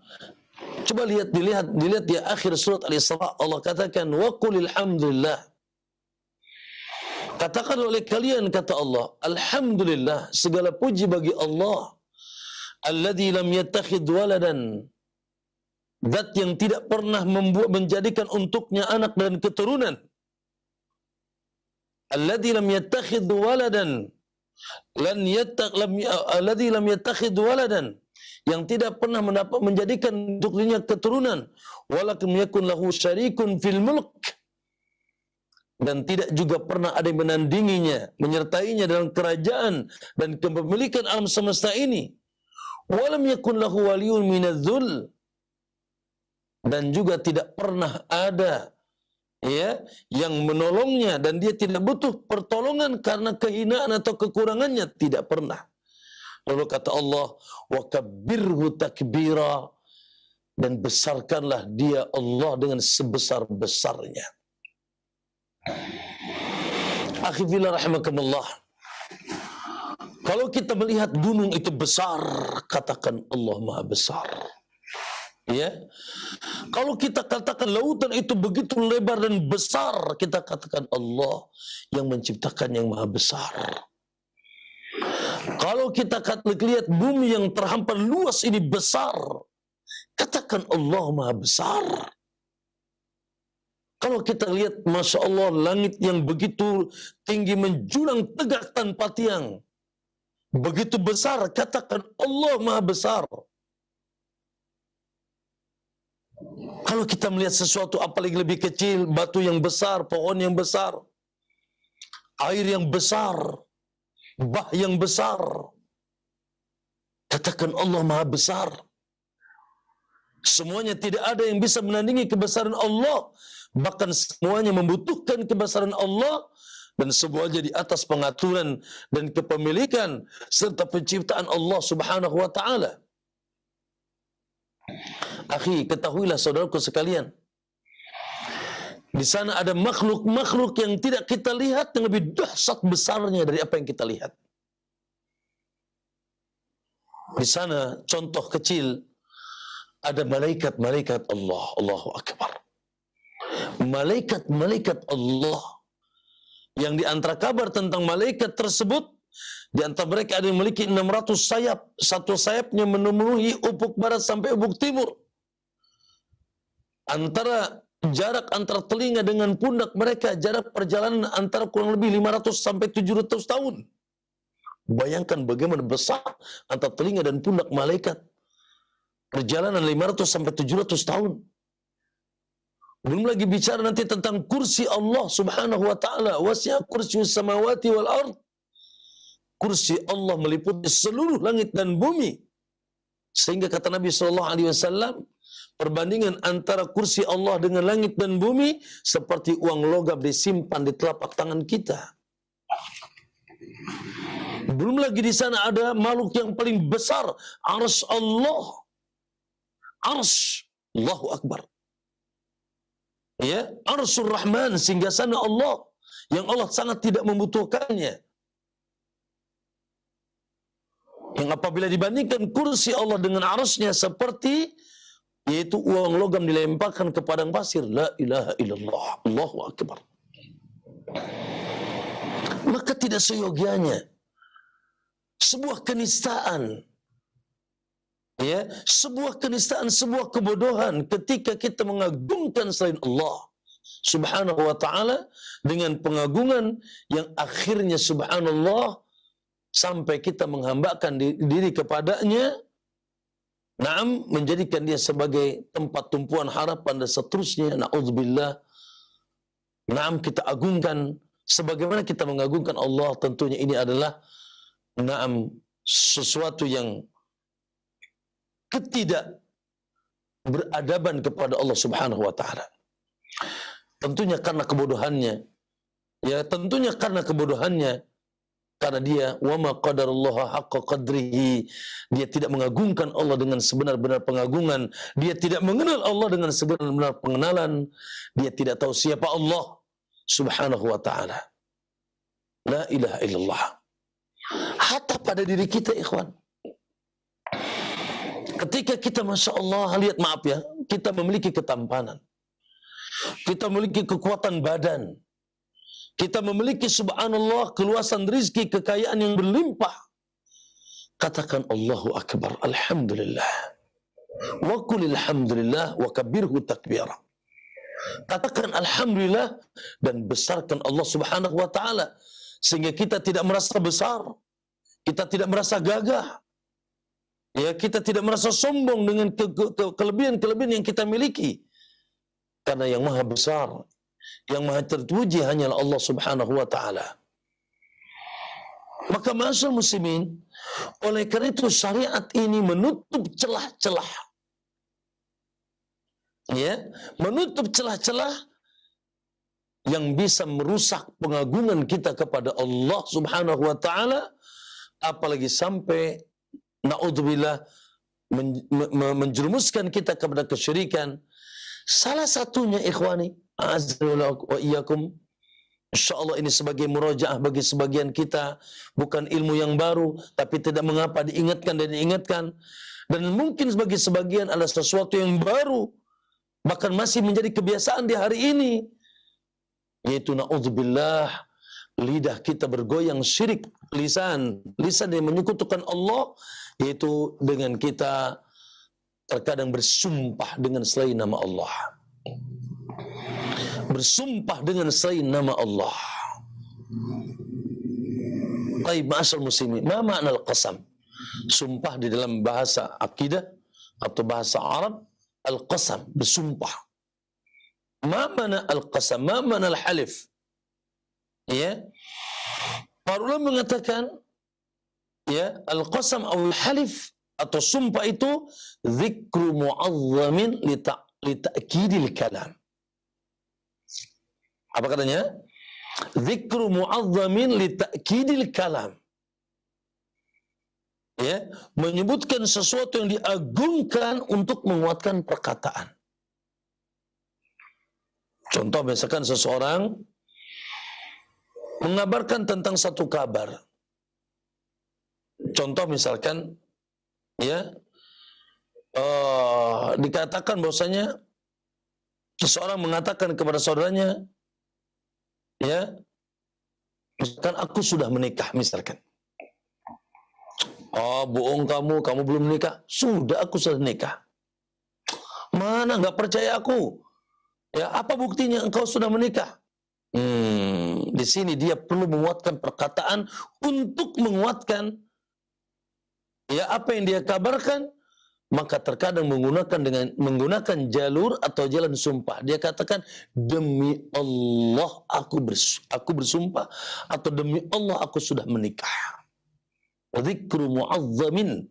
Coba dilihat di akhir surat Al-Isra, Allah katakan wa qulil hamdulillah. Katakan oleh kalian, kata Allah, alhamdulillah, segala puji bagi Allah. Alladzi lam yattakhidh waladan, zat yang tidak pernah menjadikan untuknya anak dan keturunan. Alladzi lam yattakhidh waladan, alladzi lam yattakhidh waladan, yang tidak pernah menjadikan untuknya keturunan. Walakum yakun lahu syarikun fil mulk, dan tidak juga pernah ada yang menandinginya, menyertainya dalam kerajaan dan kepemilikan alam semesta ini. Walam yakun lahu waliyun minadh-dhul, dan juga tidak pernah ada ya yang menolongnya dan dia tidak butuh pertolongan karena kehinaan atau kekurangannya, tidak pernah. Lalu kata Allah, wa kabbirhu takbira, dan besarkanlah dia Allah dengan sebesar-besarnya. Akhi fillah rahimakumullah, kalau kita melihat gunung itu besar, katakan Allah Maha besar. Ya. Kalau kita katakan lautan itu begitu lebar dan besar, kita katakan Allah yang menciptakan yang Maha besar. Kalau kita lihat bumi yang terhampar luas ini besar, katakan Allah Maha besar. Kalau kita lihat, Masya Allah, langit yang begitu tinggi menjulang tegak tanpa tiang, begitu besar, katakan Allah Maha besar. Kalau kita melihat sesuatu apalagi lebih kecil, batu yang besar, pohon yang besar, air yang besar, bah yang besar, katakan Allah Maha Besar. Semuanya tidak ada yang bisa menandingi kebesaran Allah. Bahkan semuanya membutuhkan kebesaran Allah. Dan semuanya di atas pengaturan dan kepemilikan serta penciptaan Allah Subhanahu wa ta'ala. Akhi, ketahuilah saudaraku sekalian, di sana ada makhluk-makhluk yang tidak kita lihat yang lebih dahsyat besarnya dari apa yang kita lihat. Di sana contoh kecil, ada malaikat-malaikat Allah. Allahu Akbar. Malaikat-malaikat Allah, yang di antara kabar tentang malaikat tersebut, di antara mereka ada yang memiliki 600 sayap. Satu sayapnya memenuhi ufuk barat sampai ufuk timur. Jarak antara telinga dengan pundak mereka, jarak perjalanan antara kurang lebih 500 sampai 700 tahun. Bayangkan bagaimana besar antara telinga dan pundak malaikat. Perjalanan 500 sampai 700 tahun. Belum lagi bicara nanti tentang kursi Allah Subhanahu wa ta'ala. Wasi'a kursius samawati wal ard. Kursi Allah meliputi seluruh langit dan bumi. Sehingga kata Nabi SAW, perbandingan antara kursi Allah dengan langit dan bumi seperti uang logam disimpan di telapak tangan kita. Belum lagi di sana ada makhluk yang paling besar, arsy Allah. Arsy, Allahu Akbar. Ya, Arsyur Rahman, singgasana Allah yang Allah sangat tidak membutuhkannya. Yang apabila dibandingkan kursi Allah dengan arsy-Nya seperti yaitu uang logam dilemparkan ke padang pasir. La ilaha illallah. Allahu Akbar. Maka tidak seyogianya sebuah kenistaan, ya, sebuah kenistaan, sebuah kebodohan ketika kita mengagungkan selain Allah Subhanahu wa ta'ala dengan pengagungan yang akhirnya subhanallah sampai kita menghambakan diri kepadanya, naam, menjadikan dia sebagai tempat tumpuan harapan dan seterusnya. Na'udzubillah. Naam, kita agungkan sebagaimana kita mengagungkan Allah. Tentunya ini adalah naam sesuatu yang ketidak beradaban kepada Allah Subhanahu wa ta'ala. Tentunya karena kebodohannya. Ya, tentunya karena kebodohannya. Karena dia wama qadarullaha haqqa qadrihi, dia tidak mengagungkan Allah dengan sebenar-benar pengagungan, dia tidak mengenal Allah dengan sebenar-benar pengenalan, dia tidak tahu siapa Allah Subhanahu wa ta'ala. La ilaha illallah. Hatta pada diri kita, ikhwan, ketika kita Masya Allah, lihat, maaf ya, kita memiliki ketampanan, kita memiliki kekuatan badan, kita memiliki subhanallah keluasan rizki, kekayaan yang berlimpah. Katakan Allahu Akbar, Alhamdulillah. Wa qulil hamdulillah wa kabbirhu takbira. Katakan Alhamdulillah dan besarkan Allah Subhanahu wa ta'ala. Sehingga kita tidak merasa besar. Kita tidak merasa gagah. Ya, kita tidak merasa sombong dengan kelebihan-kelebihan yang kita miliki. Karena yang maha besar, yang maha terpuji hanyalah Allah Subhanahu wa ta'ala. Maka ma'asyar muslimin, oleh karena itu syariat ini menutup celah-celah. Ya, menutup celah-celah yang bisa merusak pengagungan kita kepada Allah Subhanahu wa ta'ala, apalagi sampai na'udzubillah menjerumuskan kita kepada kesyirikan. Salah satunya, ikhwani, a'azzallahu wa iyyakum, insyaallah ini sebagai murajaah bagi sebagian kita, bukan ilmu yang baru, tapi tidak mengapa diingatkan dan diingatkan, dan mungkin bagi sebagian adalah sesuatu yang baru, bahkan masih menjadi kebiasaan di hari ini, yaitu na'udzubillah, lidah kita bergoyang syirik, lisan yang menyekutukan Allah, yaitu dengan kita terkadang bersumpah dengan selain nama Allah. Bersumpah dengan selain nama Allah. Baik, ma'asyar muslimin, ma makna al-qasam? Sumpah di dalam bahasa akidah atau bahasa Arab al-qasam, bersumpah. Ma mana al-qasam? Ma mana al-halif? Ya. Para ulama mengatakan ya, al-qasam atau al-halif atau sumpah itu zikru mu'azzamin li ta'kidil kalam. Apa katanya? Zikru mu'azzamin li ta'kidil kalam. Ya, menyebutkan sesuatu yang diagungkan untuk menguatkan perkataan. Contoh misalkan seseorang mengabarkan tentang satu kabar. Contoh misalkan ya, dikatakan bahwasanya seseorang mengatakan kepada saudaranya, ya, misalkan aku sudah menikah misalkan. Oh, bohong kamu belum menikah. Sudah, aku sudah menikah. Mana, nggak percaya aku. Ya, apa buktinya engkau sudah menikah? Di sini dia perlu menguatkan perkataan untuk menguatkan ya apa yang dia kabarkan. Maka terkadang menggunakan jalur atau jalan sumpah. Dia katakan, demi Allah aku bersumpah, atau demi Allah aku sudah menikah. Dzikru mu'azzamin,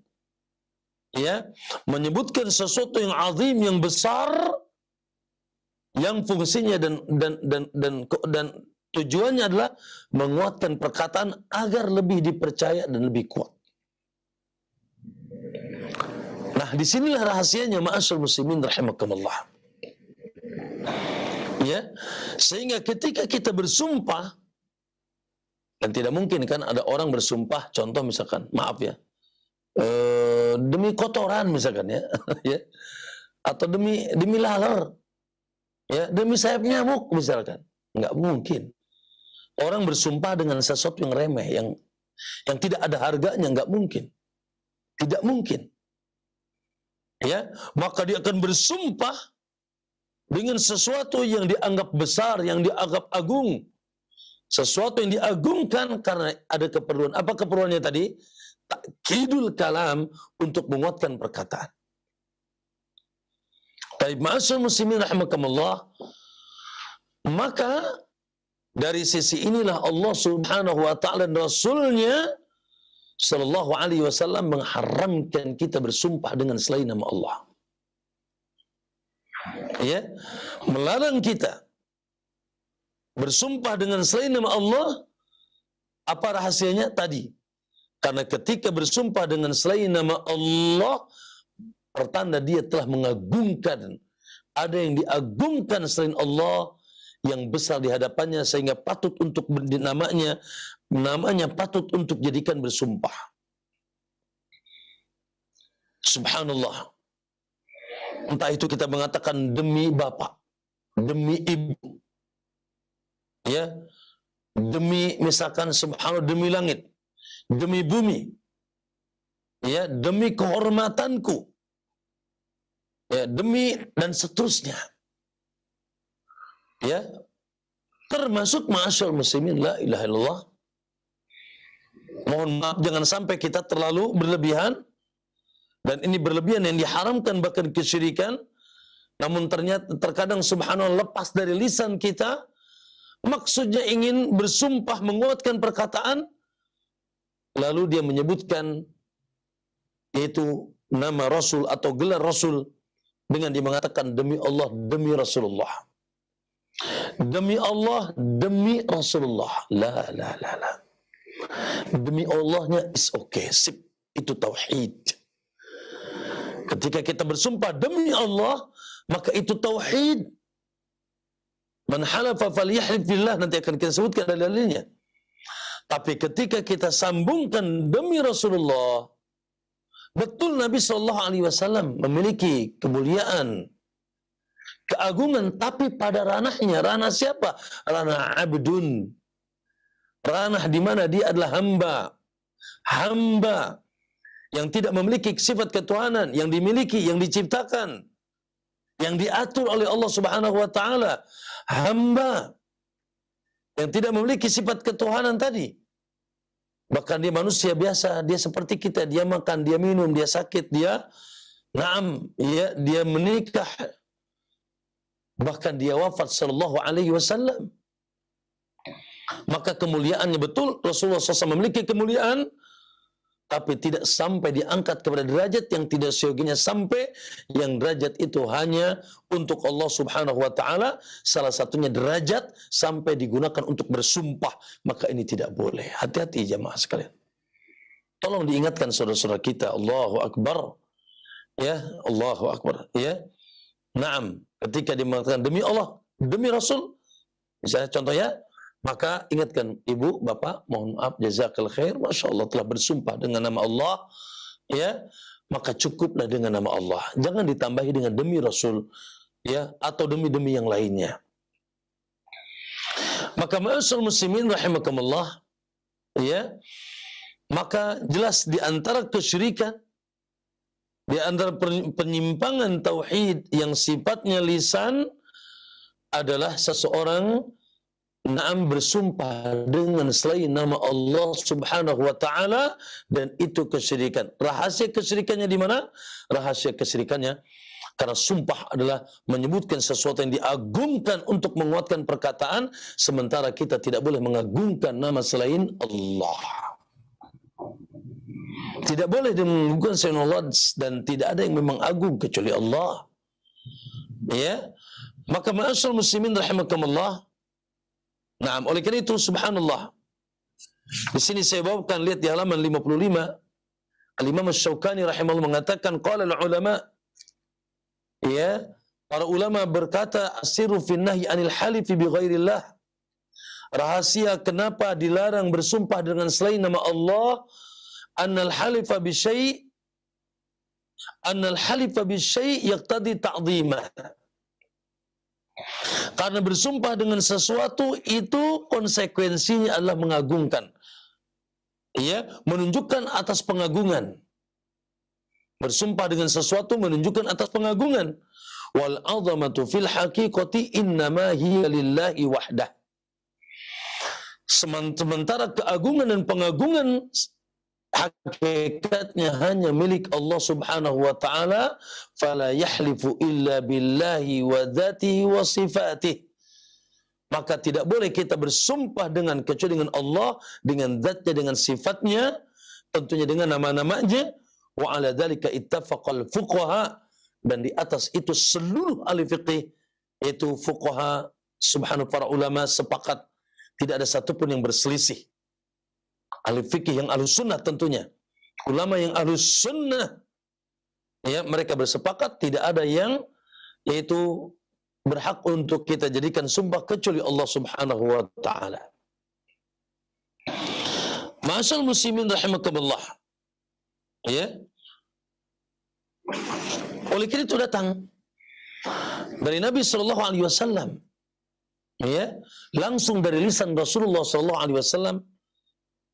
ya, menyebutkan sesuatu yang azim, yang besar, yang fungsinya dan tujuannya adalah menguatkan perkataan agar lebih dipercaya dan lebih kuat. Nah, disinilah rahasianya, ma'asyar muslimin rahimakumullah. Ya, sehingga ketika kita bersumpah, dan tidak mungkin kan ada orang bersumpah, contoh misalkan, maaf ya, demi kotoran misalkan ya, ya, atau demi laler, ya, demi sayap nyamuk misalkan, nggak mungkin. Orang bersumpah dengan sesuatu yang remeh, yang tidak ada harganya, nggak mungkin, tidak mungkin. Ya, maka dia akan bersumpah dengan sesuatu yang dianggap besar, yang dianggap agung. Sesuatu yang diagungkan karena ada keperluan. Apa keperluannya tadi? Ta'kidul kalam, untuk menguatkan perkataan. Baik, ma'asyar muslimin rahimakumullah. Maka dari sisi inilah Allah Subhanahu wa taala dan Rasulnya sallallahu alaihi wasallam mengharamkan kita bersumpah dengan selain nama Allah. Ya, melarang kita bersumpah dengan selain nama Allah. Apa rahasianya tadi? Karena ketika bersumpah dengan selain nama Allah, pertanda dia telah mengagungkan, ada yang diagungkan selain Allah yang besar di hadapannya, sehingga patut untuk namanya patut untuk jadikan bersumpah. Subhanallah. Entah itu kita mengatakan demi bapak, demi ibu, ya, demi misalkan subhanallah, demi langit, demi bumi, ya, demi kehormatanku, ya, demi, dan seterusnya. Ya, termasuk ma'asyar muslimin la ilaha illallah. Mohon maaf, jangan sampai kita terlalu berlebihan, dan ini berlebihan yang diharamkan, bahkan kesyirikan. Namun ternyata terkadang subhanallah lepas dari lisan kita, maksudnya ingin bersumpah menguatkan perkataan, lalu dia menyebutkan yaitu nama Rasul atau gelar Rasul dengan dia mengatakan demi Allah, demi Rasulullah. Demi Allah, demi Rasulullah. La. Demi Allahnya is okay, sip, itu tauhid. Ketika kita bersumpah demi Allah, maka itu tauhid. Man halafa falyahlif billah, nanti akan kita sebutkan dalilnya. Tapi ketika kita sambungkan demi Rasulullah, betul Nabi sallallahu alaihi wasallam memiliki kemuliaan, keagungan, tapi pada ranahnya. Ranah siapa? Ranah abdun. Ranah di mana dia adalah hamba. Hamba yang tidak memiliki sifat ketuhanan, yang dimiliki, yang diciptakan, yang diatur oleh Allah Subhanahu wa taala. Hamba yang tidak memiliki sifat ketuhanan tadi. Bahkan dia manusia biasa, dia seperti kita, dia makan, dia minum, dia sakit, dia Naam, ya, dia menikah, bahkan dia wafat sallallahu alaihi wasallam. Maka kemuliaannya betul, Rasulullah SAW memiliki kemuliaan, tapi tidak sampai diangkat kepada derajat yang tidak seyogianya sampai, yang derajat itu hanya untuk Allah Subhanahu wa taala, salah satunya derajat sampai digunakan untuk bersumpah, maka ini tidak boleh. Hati-hati jemaah sekalian. Tolong diingatkan saudara-saudara kita. Allahu Akbar. Ya, Allahu Akbar. Ya. Naam, ketika dia mengatakan demi Allah, demi Rasul, misalnya contohnya, maka ingatkan, ibu, bapak, mohon maaf, jazakallahu khair, masya Allah telah bersumpah dengan nama Allah, ya, maka cukuplah dengan nama Allah. Jangan ditambahi dengan demi Rasul, ya, atau demi-demi yang lainnya. Maka ma'asyiral muslimin rahimakumullah, ya, maka jelas di antara kesyirikan, di antara penyimpangan tauhid yang sifatnya lisan adalah seseorang bersumpah dengan selain nama Allah Subhanahu wa taala, dan itu kesyirikan. Rahasia kesyirikannya di mana? Rahasia kesyirikannya karena sumpah adalah menyebutkan sesuatu yang diagungkan untuk menguatkan perkataan, sementara kita tidak boleh mengagungkan nama selain Allah. Tidak boleh mengagungkan selain Allah, dan tidak ada yang memang agung kecuali Allah. Ya. Maka ma'asyiral muslimin rahimakumullah. Nah, oleh karena itu subhanallah. Di sini saya bawakan, lihat di halaman 55. Al-Imam Asy-Syaukani rahimahullah mengatakan qala al-ulama, ya, para ulama berkata asiru fin nahyi anil halifi bi ghairillah. Rahasia kenapa dilarang bersumpah dengan selain nama Allah, annal halifa bi syai' yaqtadi ta'dhimah. Karena bersumpah dengan sesuatu itu konsekuensinya adalah mengagungkan, ya, menunjukkan atas pengagungan. Bersumpah dengan sesuatu menunjukkan atas pengagungan. Wal 'azamatu fil haqiqati innama hiya lillahi wahdah. Sementara keagungan dan pengagungan hakikatnya hanya milik Allah Subhanahu wa taala, fala yahlifu illa billahi wa dzatihi wa sifatihi. Maka tidak boleh kita bersumpah dengan kecuali dengan Allah, dengan zatnya, dengan sifatnya, tentunya dengan nama-namanya. Wa ala dzalika ittafaqal fuqaha, dan di atas itu seluruh ahli fikih, yaitu fuqaha subhanahu para ulama sepakat, tidak ada satupun yang berselisih. Ahli fikih yang ahli sunnah tentunya, ulama yang ahli sunnah, ya, mereka bersepakat tidak ada yang yaitu berhak untuk kita jadikan sumpah kecuali Allah Subhanahu wa taala. Ma'asyiral muslimin rahimakumullah. Ya. Oleh karena itu datang dari Nabi sallallahu alaihi wasallam, ya, langsung dari lisan Rasulullah sallallahu alaihi wasallam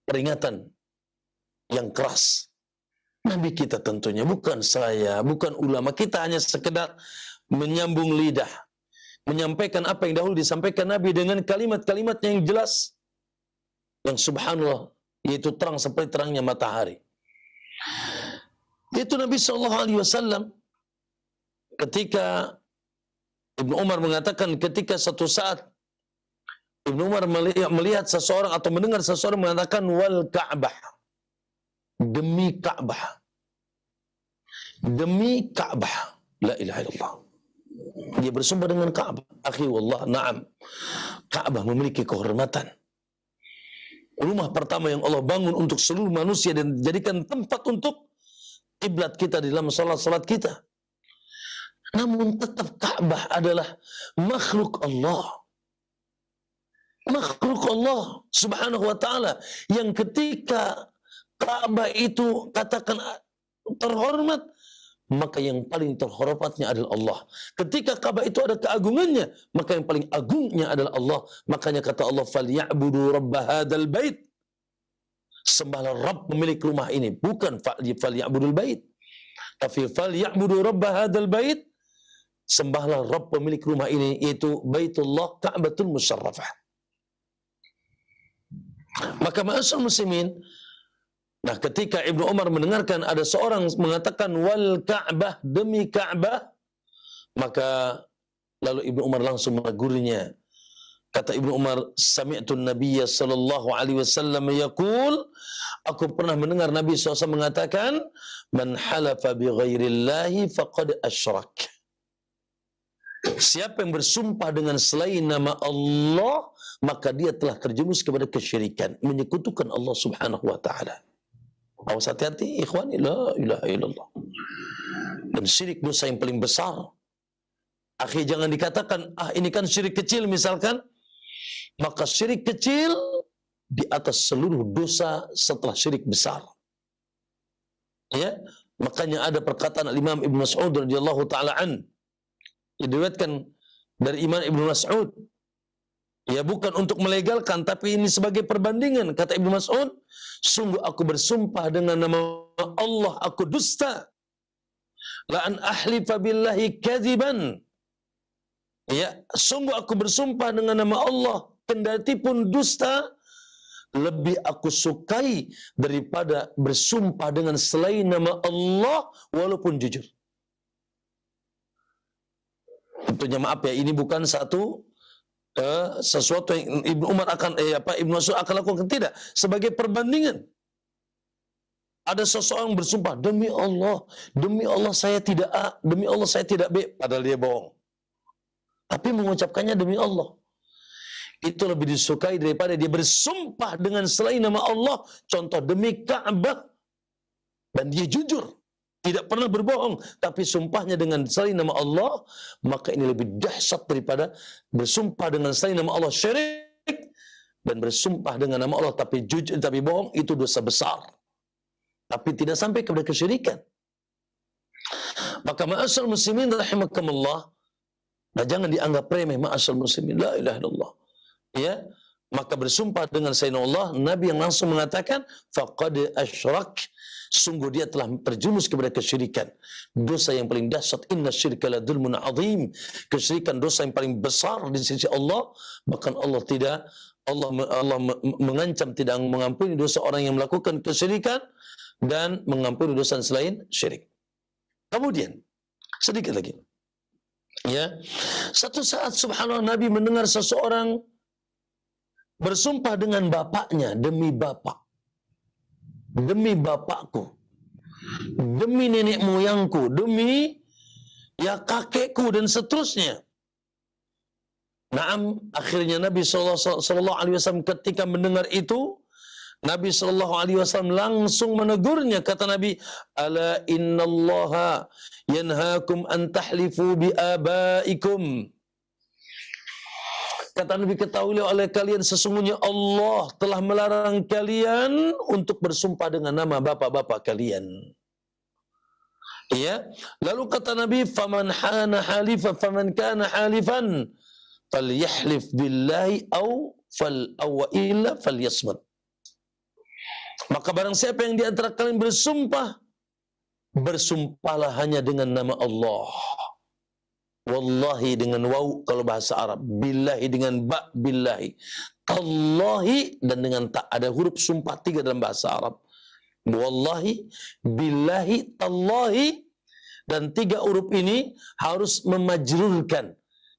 peringatan yang keras. Nabi kita tentunya, bukan saya, bukan ulama. Kita hanya sekedar menyambung lidah, menyampaikan apa yang dahulu disampaikan Nabi dengan kalimat-kalimat yang jelas, yang subhanallah, yaitu terang seperti terangnya matahari. Itu Nabi SAW ketika Ibnu Umar mengatakan, ketika satu saat Ibnu Umar melihat seseorang atau mendengar seseorang mengatakan wal Ka'bah, demi Ka'bah, demi Ka'bah, la ilaha illallah. Dia bersumpah dengan Ka'bah. Akhi wallah, na'am. Ka'bah memiliki kehormatan. Rumah pertama yang Allah bangun untuk seluruh manusia dan jadikan tempat untuk kiblat kita di dalam salat-salat kita. Namun tetap Ka'bah adalah makhluk Allah. Makhluk Allah Subhanahu wa taala, yang ketika Ka'bah itu katakan terhormat, maka yang paling terhormatnya adalah Allah. Ketika Ka'bah itu ada keagungannya, maka yang paling agungnya adalah Allah. Makanya kata Allah, "Falyabudu rabb hadzal bait." Sembahlah Rabb pemilik rumah ini, bukan falyabudul bait. Tapi falyabudu rabb hadzal bait, sembahlah Rabb pemilik rumah ini, yaitu Baitullah Ka'batul Musyarrafah. Maka ma'asyiral muslimin, Nah, ketika Ibnu Umar mendengarkan ada seorang mengatakan wal Ka'bah, demi Ka'bah, maka lalu Ibnu Umar langsung menegurnya. Kata Ibnu Umar, sami'tu Nabiyya sallallahu alaihi wasallam yaqul, aku pernah mendengar Nabi SAW mengatakan, man halafa bi ghairillahi faqad asyrak. Siapa yang bersumpah dengan selain nama Allah, maka dia telah terjerumus kepada kesyirikan, menyekutukan Allah Subhanahu wa taala. Awas hati-hati ikhwani, la ilaha illallah. Dan syirik dosa yang paling besar. Akhi, jangan dikatakan, ini kan syirik kecil misalkan. Maka syirik kecil di atas seluruh dosa setelah syirik besar. Ya, makanya ada perkataan Imam Ibnu Mas'ud radhiyallahu taala an, diriwayatkan dari Imam Ibnu Mas'ud. Ya, bukan untuk melegalkan, tapi ini sebagai perbandingan. Kata Ibnu Mas'ud, sungguh aku bersumpah dengan nama Allah, aku dusta. La an ahlifa billahi kadziban. Ya, sungguh aku bersumpah dengan nama Allah, kendati pun dusta, lebih aku sukai daripada bersumpah dengan selain nama Allah walaupun jujur. Tentunya maaf ya, ini bukan sesuatu yang Ibnu Umar Ibnu Mas'ud akan lakukan, tidak, sebagai perbandingan. Ada seseorang bersumpah, demi Allah saya tidak A, demi Allah saya tidak B, padahal dia bohong. Tapi mengucapkannya demi Allah. Itu lebih disukai daripada dia bersumpah dengan selain nama Allah, contoh demi Ka'bah, dan dia jujur, tidak pernah berbohong, tapi sumpahnya dengan selain nama Allah, maka ini lebih dahsyat daripada bersumpah dengan selain nama Allah syirik, dan bersumpah dengan nama Allah tapi jujur tapi bohong, itu dosa besar. Tapi tidak sampai kepada kesyirikan. Maka ma'asyar muslimin rahimakumullah, nah jangan dianggap remeh ma'asyar muslimin, la ilaha illallah. Ya, maka bersumpah dengan selain Allah, Nabi yang langsung mengatakan faqad asyrak, sungguh dia telah terjerumus kepada kesyirikan, dosa yang paling dahsyat. Inna syirka la dzulmun azim, kesyirikan dosa yang paling besar di sisi Allah. Bahkan Allah mengancam tidak mengampuni dosa orang yang melakukan kesyirikan dan mengampuni dosa selain syirik. Kemudian sedikit lagi, ya, satu saat subhanallah Nabi mendengar seseorang bersumpah dengan bapaknya, demi bapak, demi bapakku, demi nenek moyangku, demi ya kakekku, dan seterusnya. Naam, akhirnya Nabi sallallahu alaihi wasallam ketika mendengar itu, Nabi sallallahu alaihi wasallam langsung menegurnya. Kata Nabi, ala innallaha yanhaakum an tahlifu bi abaikum. Kata Nabi, ketahuilah oleh kalian, sesungguhnya Allah telah melarang kalian untuk bersumpah dengan nama bapak-bapak kalian. Ya, lalu kata Nabi, faman kana halifan falyahlif billahi aw illa falyasmut. Maka barang siapa yang di antara kalian bersumpah, bersumpahlah hanya dengan nama Allah. Wallahi dengan waw kalau bahasa Arab, billahi dengan ba, billahi, tallahi dan dengan tak. Ada huruf sumpah 3 dalam bahasa Arab. Wallahi, billahi, tallahi, dan 3 huruf ini harus memajrurkan,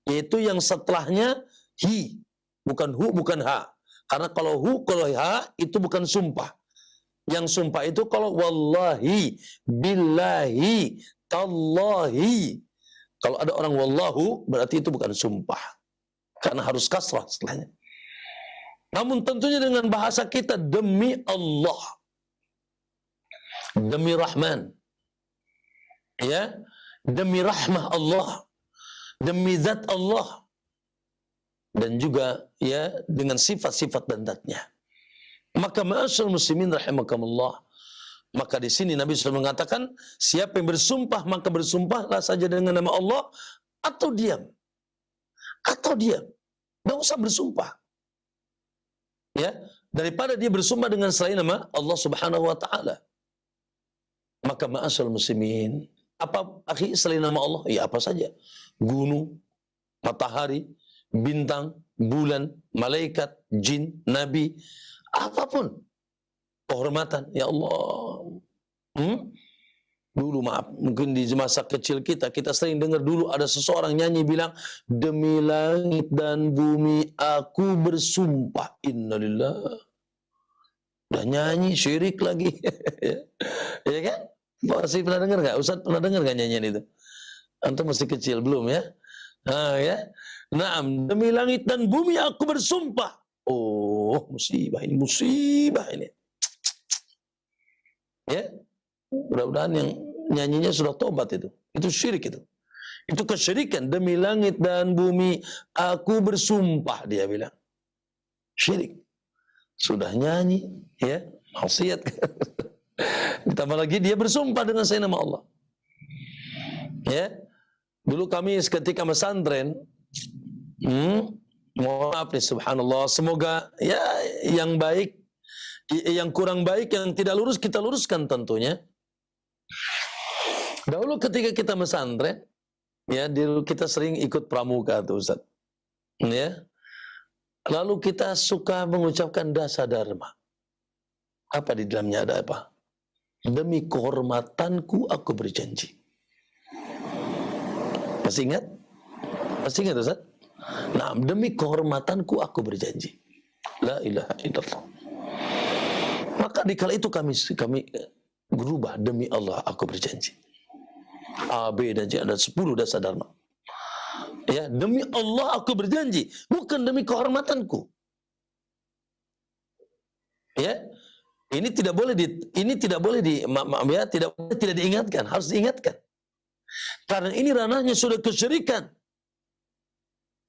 yaitu yang setelahnya hi, bukan hu, bukan ha. Karena kalau hu, kalau ha itu bukan sumpah. Yang sumpah itu kalau wallahi, billahi, tallahi. Kalau ada orang wallahu, berarti itu bukan sumpah, karena harus kasrah setelahnya. Namun tentunya dengan bahasa kita, demi Allah, demi Rahman, ya, demi rahmah Allah, demi zat Allah, dan juga ya dengan sifat-sifat dan zatnya. Maka ma'asyar muslimin rahimakumullah, maka di sini Nabi SAW mengatakan, siapa yang bersumpah, maka bersumpahlah saja dengan nama Allah, atau diam. Atau diam. Tidak usah bersumpah. Ya, daripada dia bersumpah dengan selain nama Allah Subhanahu wa taala. Maka ma'asyar muslimin, apa akhi selain nama Allah? Ya apa saja. Gunung, matahari, bintang, bulan, malaikat, jin, nabi, apapun. kehormatan. Ya Allah. Dulu maaf, mungkin di masa kecil kita sering dengar dulu ada seseorang nyanyi bilang, demi langit dan bumi aku bersumpah. Innalillah. Udah nyanyi syirik lagi. Ya kan? Masih pernah dengar nggak? Ustaz pernah dengar nggak nyanyian itu? Antum masih kecil belum ya? Nah, ya. Naam, demi langit dan bumi aku bersumpah. Oh, musibah ini. Ya. Mudah-mudahan yang nyanyinya sudah tobat itu. Itu syirik itu. Itu kesyirikan. Demi langit dan bumi aku bersumpah, dia bilang. Syirik. Sudah nyanyi, ya, maksiat. Ditambah lagi dia bersumpah dengan saya nama Allah. Ya. Dulu kami ketika pesantren, maaf nih, subhanallah, semoga ya yang baik, yang kurang baik, yang tidak lurus kita luruskan tentunya. Dahulu ketika kita pesantren, ya, dulu kita sering ikut pramuka tuh Ustaz. Ya. Lalu kita suka mengucapkan dasa dharma. Apa di dalamnya ada apa? Demi kehormatanku aku berjanji. Masih ingat? Masih ingat Ustaz? Nah, demi kehormatanku aku berjanji. La ilaha illallah. Maka dikala itu kami berubah, demi Allah aku berjanji. A, B, dan C, ada 10 dasa dharma. Ya, demi Allah aku berjanji, bukan demi kehormatanku. Ya, ini tidak boleh tidak diingatkan, harus diingatkan. Karena ini ranahnya sudah kesyirikan.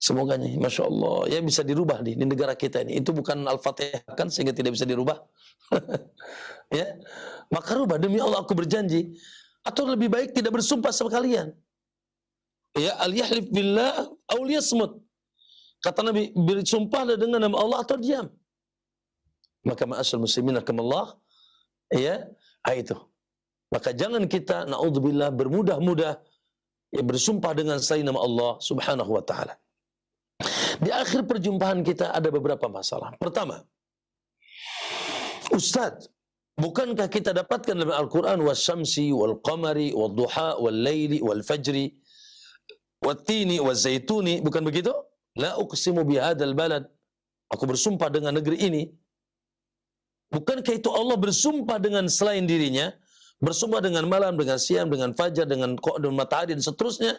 Semoga nih, masya Allah, ya bisa dirubah di negara kita ini. Itu bukan Al-Fatihah kan, sehingga tidak bisa dirubah. Ya, maka rubah, demi Allah aku berjanji. Atau lebih baik tidak bersumpah sama kalian. Ya, al-yahlif billah aw liyasmut. Kata Nabi, bersumpahlah dengan nama Allah atau diam. Maka ma'asyal muslimin rahimakumullah, ya, itu. Maka jangan kita naudzubillah bermudah-mudah ya bersumpah dengan selain nama Allah Subhanahu wa taala. Di akhir perjumpaan kita ada beberapa masalah. Pertama, Ustaz, bukankah kita dapatkan dalam Al-Quran wasyamsi wal qamari wal duha wal laili wal fajri wat tini wal zaituni, bukan begitu? La uqsimu bihadzal balad. Aku bersumpah dengan negeri ini. Bukankah itu Allah bersumpah dengan selain dirinya? Bersumpah dengan malam, dengan siang, dengan fajar, dengan matahari dan seterusnya.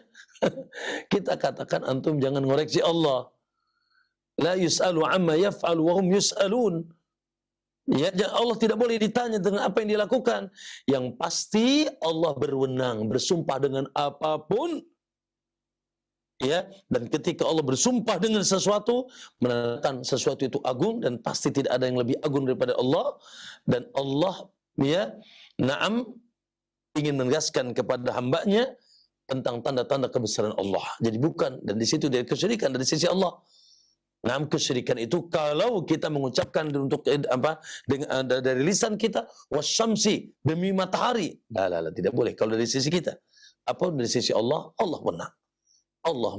Kita katakan antum jangan ngoreksi Allah. La yus'alu amma yaf'alu wa hum yus'alun. Ya, Allah tidak boleh ditanya dengan apa yang dilakukan. Yang pasti Allah berwenang, bersumpah dengan apapun. Ya, dan ketika Allah bersumpah dengan sesuatu, menandakan sesuatu itu agung dan pasti tidak ada yang lebih agung daripada Allah. Dan Allah, ya, na'am, ingin menegaskan kepada hambanya tentang tanda-tanda kebesaran Allah. Jadi bukan, dan di situ dari kesyirikan dari sisi Allah. Nah, kesyirikan itu kalau kita mengucapkan untuk apa dari lisan kita wasyamsi, demi matahari. La, tidak boleh kalau dari sisi kita. Apa dari sisi Allah? Allah benar. Allah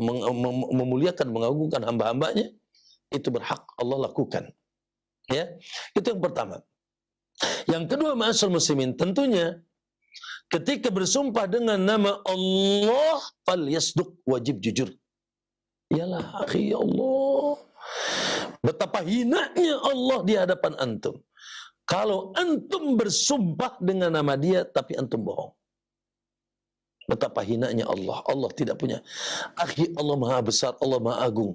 memuliakan, mengagungkan hamba-hambanya, itu berhak Allah lakukan. Ya, itu yang pertama. Yang kedua, ma'asyar muslimin, tentunya ketika bersumpah dengan nama Allah, fal yasduq, wajib jujur. Yalah, akhi, ya Allah, betapa hinanya Allah di hadapan antum. Kalau antum bersumpah dengan nama Dia, tapi antum bohong. Betapa hinanya Allah. Allah tidak punya. Akhi, Allah maha besar, Allah maha agung.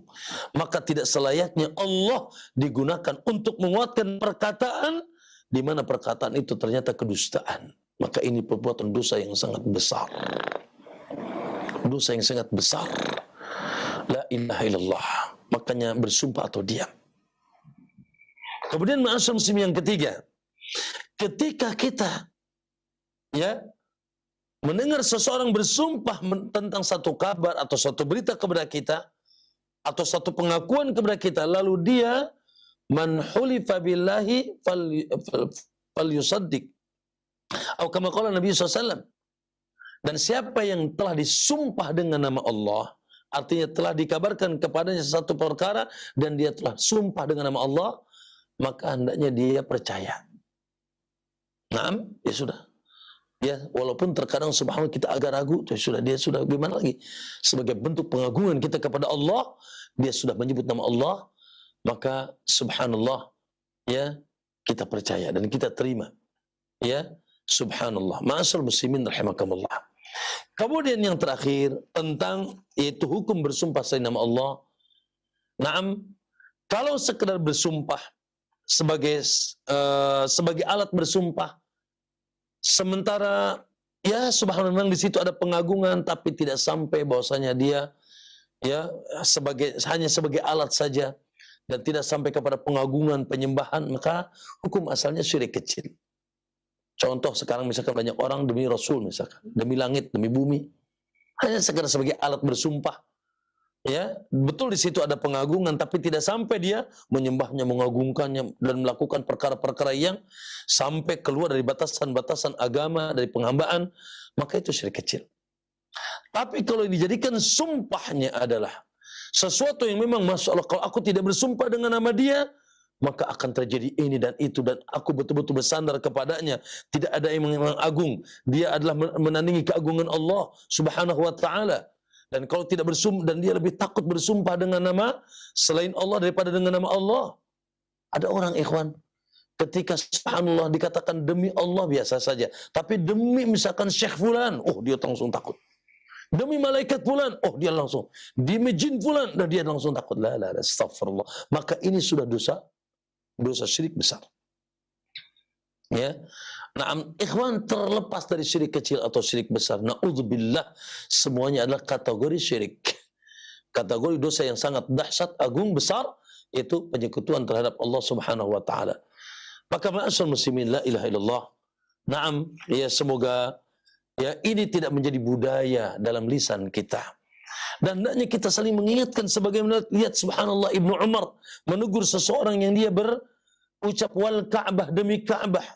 Maka tidak selayaknya Allah digunakan untuk menguatkan perkataan, di mana perkataan itu ternyata kedustaan. Maka ini perbuatan dosa yang sangat besar. Dosa yang sangat besar. La ilaha illallah. Makanya bersumpah atau diam. Kemudian ma'asyar muslim yang ketiga. Ketika kita, ya, mendengar seseorang bersumpah tentang satu kabar atau satu berita kepada kita atau satu pengakuan kepada kita, lalu dia man hulifa billahi fal yusaddiq atau kama qala Nabi SAW. Dan siapa yang telah disumpah dengan nama Allah, artinya telah dikabarkan kepadanya sesuatu perkara dan dia telah sumpah dengan nama Allah, maka hendaknya dia percaya. Naam, ya sudah. Ya, walaupun terkadang subhanallah kita agak ragu, ya sudah, dia sudah gimana lagi? Sebagai bentuk pengagungan kita kepada Allah, dia sudah menyebut nama Allah, maka subhanallah, ya, kita percaya dan kita terima. Ya, subhanallah. Ma'asal muslimin rahimakumullah. Kemudian yang terakhir tentang yaitu hukum bersumpah selain nama Allah. Naam, kalau sekedar bersumpah sebagai sebagai alat bersumpah, sementara ya subhanallah memang di situ ada pengagungan, tapi tidak sampai bahwasanya dia ya hanya sebagai alat saja dan tidak sampai kepada pengagungan penyembahan, maka hukum asalnya syirik kecil. Contoh sekarang misalkan banyak orang demi Rasul misalkan, demi langit, demi bumi, hanya sekedar sebagai alat bersumpah. Ya, betul di situ ada pengagungan, tapi tidak sampai dia menyembahnya, mengagungkannya dan melakukan perkara-perkara yang sampai keluar dari batasan-batasan agama, dari penghambaan, maka itu syirik kecil. Tapi kalau dijadikan sumpahnya adalah sesuatu yang memang masya Allah, kalau aku tidak bersumpah dengan nama dia, maka akan terjadi ini dan itu, dan aku betul-betul bersandar kepadanya. Tidak ada yang mengagung. Dia adalah menandingi keagungan Allah subhanahu wa ta'ala. Dan kalau tidak bersumpah, dan dia lebih takut bersumpah dengan nama selain Allah daripada dengan nama Allah. Ada orang ikhwan, ketika subhanallah dikatakan demi Allah biasa saja. Tapi demi misalkan Syekh Fulan, oh dia langsung takut. Demi malaikat Fulan, oh dia langsung. Demi jin Fulan, dan dia langsung takut. La astagfirullah. Maka ini sudah dosa syirik besar. Ya. Nah, ikhwan, terlepas dari syirik kecil atau syirik besar, na'udzubillah, semuanya adalah kategori syirik. Kategori dosa yang sangat dahsyat, agung, besar, itu penyekutuan terhadap Allah Subhanahu wa taala. Maka ma'asyiral muslimin, la ilaha illallah. Naam, ya semoga ya ini tidak menjadi budaya dalam lisan kita. Dan hendaknya kita saling mengingatkan, sebagaimana lihat subhanallah Ibnu Umar menegur seseorang yang dia berucap wal Ka'bah, demi Ka'bah.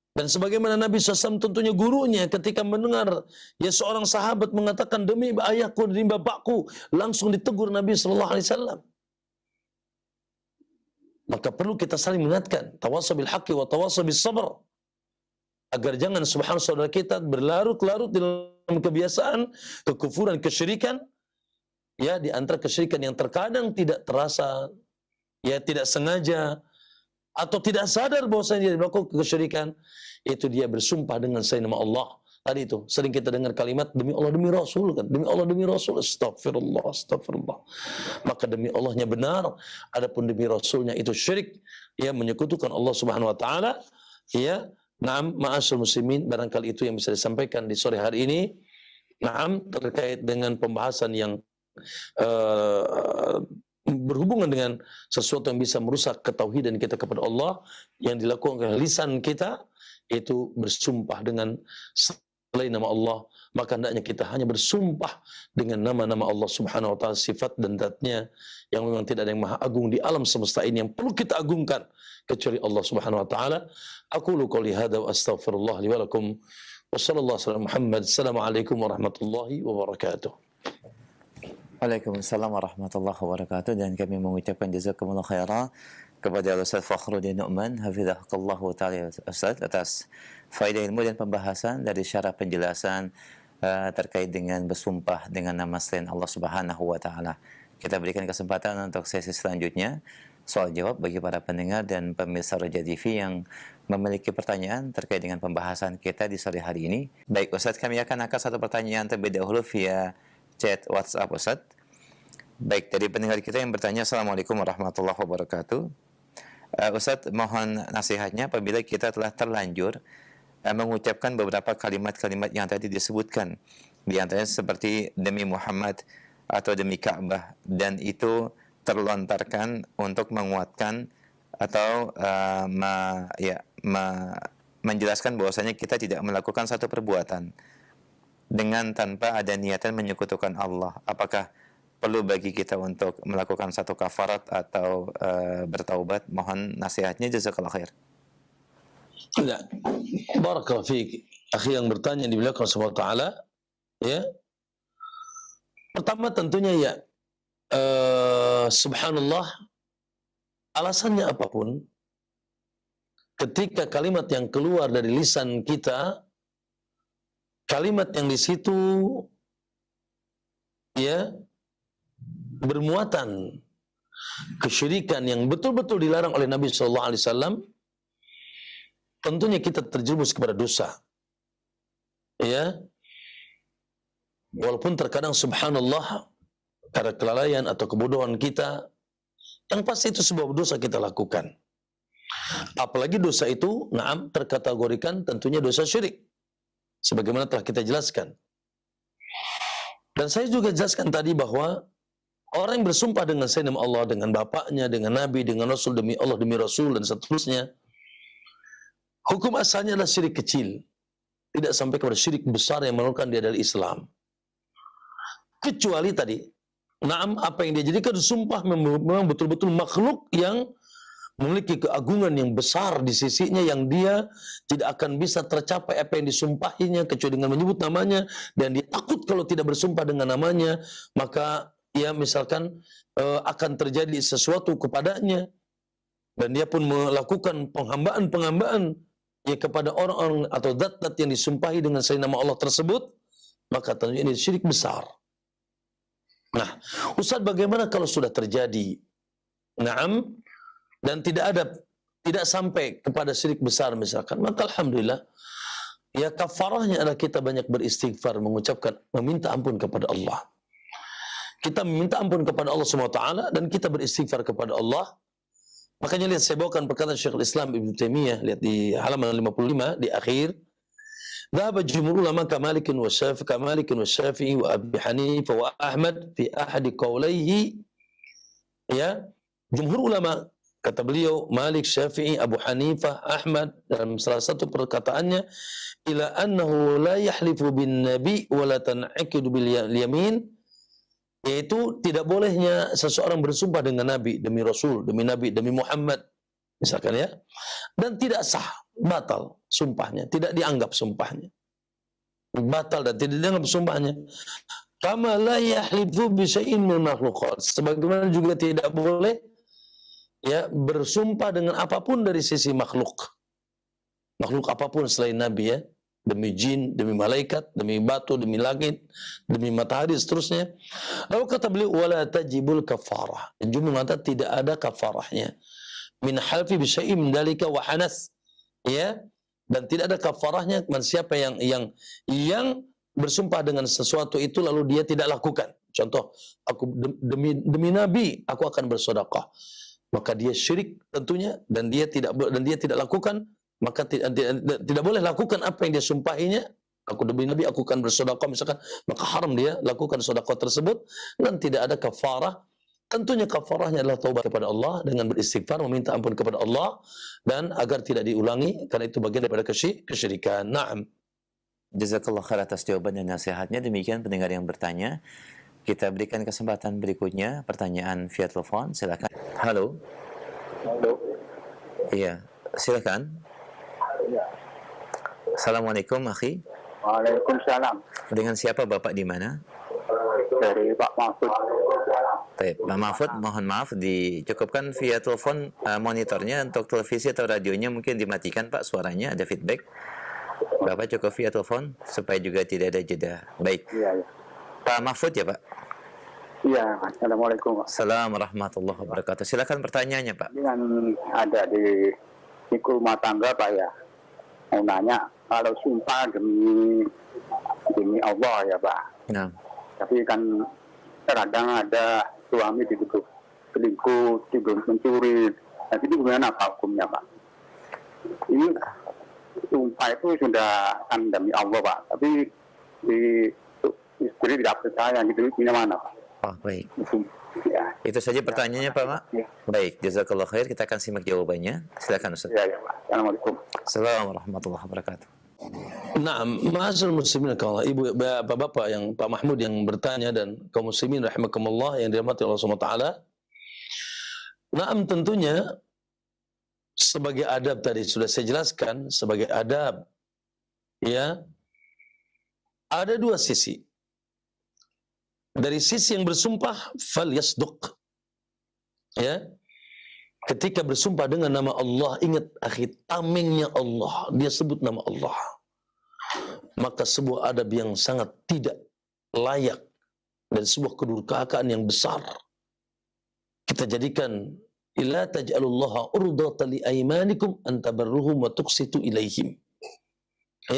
Dan sebagaimana Nabi SAW tentunya gurunya ketika mendengar ya seorang sahabat mengatakan demi ayahku, demi bapakku, langsung ditegur Nabi SAW. Maka perlu kita saling mengingatkan, tawassaw bil haqqi wa tawassaw bis sabr, agar jangan subhanallah saudara kita berlarut-larut dalam kebiasaan kekufuran, kesyirikan, ya di antara kesyirikan yang terkadang tidak terasa, ya tidak sengaja atau tidak sadar bahwasanya dia melakukan kesyirikan, itu dia bersumpah dengan selain nama Allah. Tadi itu sering kita dengar kalimat demi Allah demi Rasul, kan, demi Allah demi Rasul, astagfirullah, astagfirullah. Maka demi Allahnya benar, adapun demi Rasulnya itu syirik, ya menyekutukan Allah Subhanahu wa taala. Ya, naam, ma'asyiral muslimin, barangkali itu yang bisa disampaikan di sore hari ini. Naam, terkait dengan pembahasan yang berhubungan dengan sesuatu yang bisa merusak ketauhidan kita kepada Allah, yang dilakukan oleh lisan kita, itu bersumpah dengan selain nama Allah. Maka hendaknya kita hanya bersumpah dengan nama-nama Allah Subhanahu wa taala, sifat dan zat-Nya yang memang tidak ada yang maha agung di alam semesta ini yang perlu kita agungkan kecuali Allah Subhanahu wa taala. Aqulu qouli hadza wa astaghfirullah li wa lakum. Wa sallallahu alaihi wasallam Muhammad. Assalamualaikum warahmatullahi wabarakatuh. Waalaikumsalam warahmatullahi wabarakatuh, dan kami mengucapkan jazakumullah khairah kepada Ustaz Fakhruddin Nu'man hafizahullah taala Ustaz atas faedah ilmu dan pembahasan dari syarah penjelasan terkait dengan bersumpah dengan nama selain Allah Subhanahu wa taala. Kita berikan kesempatan untuk sesi selanjutnya soal jawab bagi para pendengar dan pemirsa Roja TV yang memiliki pertanyaan terkait dengan pembahasan kita di sore hari ini. Baik Ustaz, kami akan angkat satu pertanyaan terlebih dahulu via chat WhatsApp Ustaz. Baik, dari pendengar kita yang bertanya, Assalamualaikum warahmatullahi wabarakatuh. Ustaz, mohon nasihatnya apabila kita telah terlanjur mengucapkan beberapa kalimat-kalimat yang tadi disebutkan, di antaranya seperti demi Muhammad atau demi Ka'bah, dan itu terlontarkan untuk menguatkan atau menjelaskan bahwasanya kita tidak melakukan satu perbuatan dengan tanpa ada niatan menyekutukan Allah. Apakah perlu bagi kita untuk melakukan satu kafarat atau bertaubat? Mohon nasihatnya, jazakallahu khair. Tidak. Barakallahu fiik. Akhi yang bertanya di belakang subhanahu wa ta'ala, ya. Pertama tentunya ya subhanallah, alasannya apapun, ketika kalimat yang keluar dari lisan kita, kalimat yang di situ ya bermuatan kesyirikan yang betul-betul dilarang oleh Nabi sallallahu alaihi wasallam, tentunya kita terjerumus kepada dosa. Ya. Walaupun terkadang subhanallah karena kelalaian atau kebodohan kita, yang pasti itu sebuah dosa kita lakukan. Apalagi dosa itu, naam, terkategorikan tentunya dosa syirik. Sebagaimana telah kita jelaskan. Dan saya juga jelaskan tadi bahwa orang yang bersumpah dengan saya, nama Allah, dengan bapaknya, dengan Nabi, dengan Rasul, demi Allah, demi Rasul, dan seterusnya, hukum asalnya adalah syirik kecil. Tidak sampai kepada syirik besar yang mengeluarkan dia dari Islam. Kecuali tadi, naam, apa yang dia jadikan sumpah memang betul-betul makhluk yang memiliki keagungan yang besar di sisinya, yang dia tidak akan bisa tercapai apa yang disumpahinya kecuali dengan menyebut namanya, dan dia takut kalau tidak bersumpah dengan namanya, maka ya misalkan akan terjadi sesuatu kepadanya, dan dia pun melakukan penghambaan ya kepada orang-orang atau zat-zat yang disumpahi dengan selain nama Allah tersebut, maka tentunya ini syirik besar. Nah, Ustaz, bagaimana kalau sudah terjadi? Naam, dan tidak sampai kepada syirik besar misalkan, maka alhamdulillah ya kafarahnya adalah kita banyak beristighfar, mengucapkan, meminta ampun kepada Allah. Kita meminta ampun kepada Allah SWT dan kita beristighfar kepada Allah. Makanya lihat, saya bawakan perkataan Syekhul Islam Ibnu Taimiyah, lihat di halaman 55 di akhir. Dhahaba jumhur ulama kamalikin wa Syafi'i wa Abi Hanifah wa Ahmad fi ahadi qawlaihi. Ya, jumhur ulama, kata beliau, Malik, Syafi'i, Abu Hanifah, Ahmad, dalam salah satu perkataannya, ila annahu la yahlifu bin nabi wa la tan'aqidu bil yamin, yaitu tidak bolehnya seseorang bersumpah dengan Nabi, demi Rasul, demi Nabi, demi Muhammad, misalkan ya, dan tidak sah, batal sumpahnya, tidak dianggap sumpahnya, batal dan tidak dianggap sumpahnya. Kama la yahlifu bi syai'in min makhluqat, sebagaimana juga tidak boleh ya bersumpah dengan apapun dari sisi makhluk apapun selain Nabi, ya, demi jin, demi malaikat, demi batu, demi langit, demi matahari, seterusnya. Lalu kata beliau, wala tajibul kafarah, dan jumlah mengatakan tidak ada kafarahnya, min halfi bi syai'in min dalika wa hanas, ya, dan tidak ada kafarahnya man siapa yang bersumpah dengan sesuatu itu lalu dia tidak lakukan. Contoh, aku demi Nabi aku akan bersedekah, maka dia syirik tentunya, dan dia tidak lakukan, maka tidak boleh lakukan apa yang dia sumpahinya. Aku demi Nabi aku akan bersedekah misalkan, maka haram dia lakukan sedekah tersebut, dan tidak ada kafarah. Tentunya kafarahnya adalah taubat kepada Allah dengan beristighfar, meminta ampun kepada Allah, dan agar tidak diulangi, karena itu bagian daripada kesyirikan. Naam. Jazakallah khair atas jawaban dan nasihatnya. Demikian pendengar yang bertanya. Kita berikan kesempatan berikutnya, pertanyaan via telepon. Silakan. Halo. Halo. Iya, silakan. Ya. Assalamualaikum, akhi. Waalaikumsalam. Dengan siapa Bapak di mana? Dari Pak Mahfud. Baik, Pak Mahfud, mohon maaf dicukupkan via telepon, monitornya untuk televisi atau radionya mungkin dimatikan Pak, suaranya ada feedback. Bapak cukup via telepon supaya juga tidak ada jeda. Baik. Iya, ya. Pak Mahfud ya Pak? Iya, Assalamualaikum. Assalamualaikum warahmatullahi wabarakatuh. Silakan pertanyaannya Pak. Ini kan ada di rumah tangga Pak ya. Mau nanya, kalau sumpah demi Allah ya Pak. Nah. Tapi kan kadang ada suami dituduh selingkuh, dituduh mencuri. Nah, itu gimana Pak hukumnya Pak? Ini sumpah itu sudah kan demi Allah Pak. Tapi istri tidak percaya gitu, gimana Pak? Oh, baik. Ya. Itu saja pertanyaannya Pak, Mak? Ya. Baik, jazakallah khair. Kita akan simak jawabannya. Silakan Ustaz. Ya, ya Pak. Assalamualaikum. Assalamualaikum warahmatullahi wabarakatuh. Nah, ma'asyiral muslimin, kalau ibu bapak yang Pak Mahmud yang bertanya dan kaum muslimin rahimakumullah yang dirahmati Allah Subhanahu wa taala. Naam, tentunya sebagai adab tadi sudah saya jelaskan, sebagai adab ya ada dua sisi. Dari sisi yang bersumpah fal yasduq. Ya. ketika bersumpah dengan nama Allah, ingat akhir tamengnya Allah, dia sebut nama Allah. Maka sebuah adab yang sangat tidak layak dan sebuah kedurhakaan yang besar kita jadikan, illa taj'alullaha urdata li aymanikum an tabarruhum wa tuqsitu ilaihim.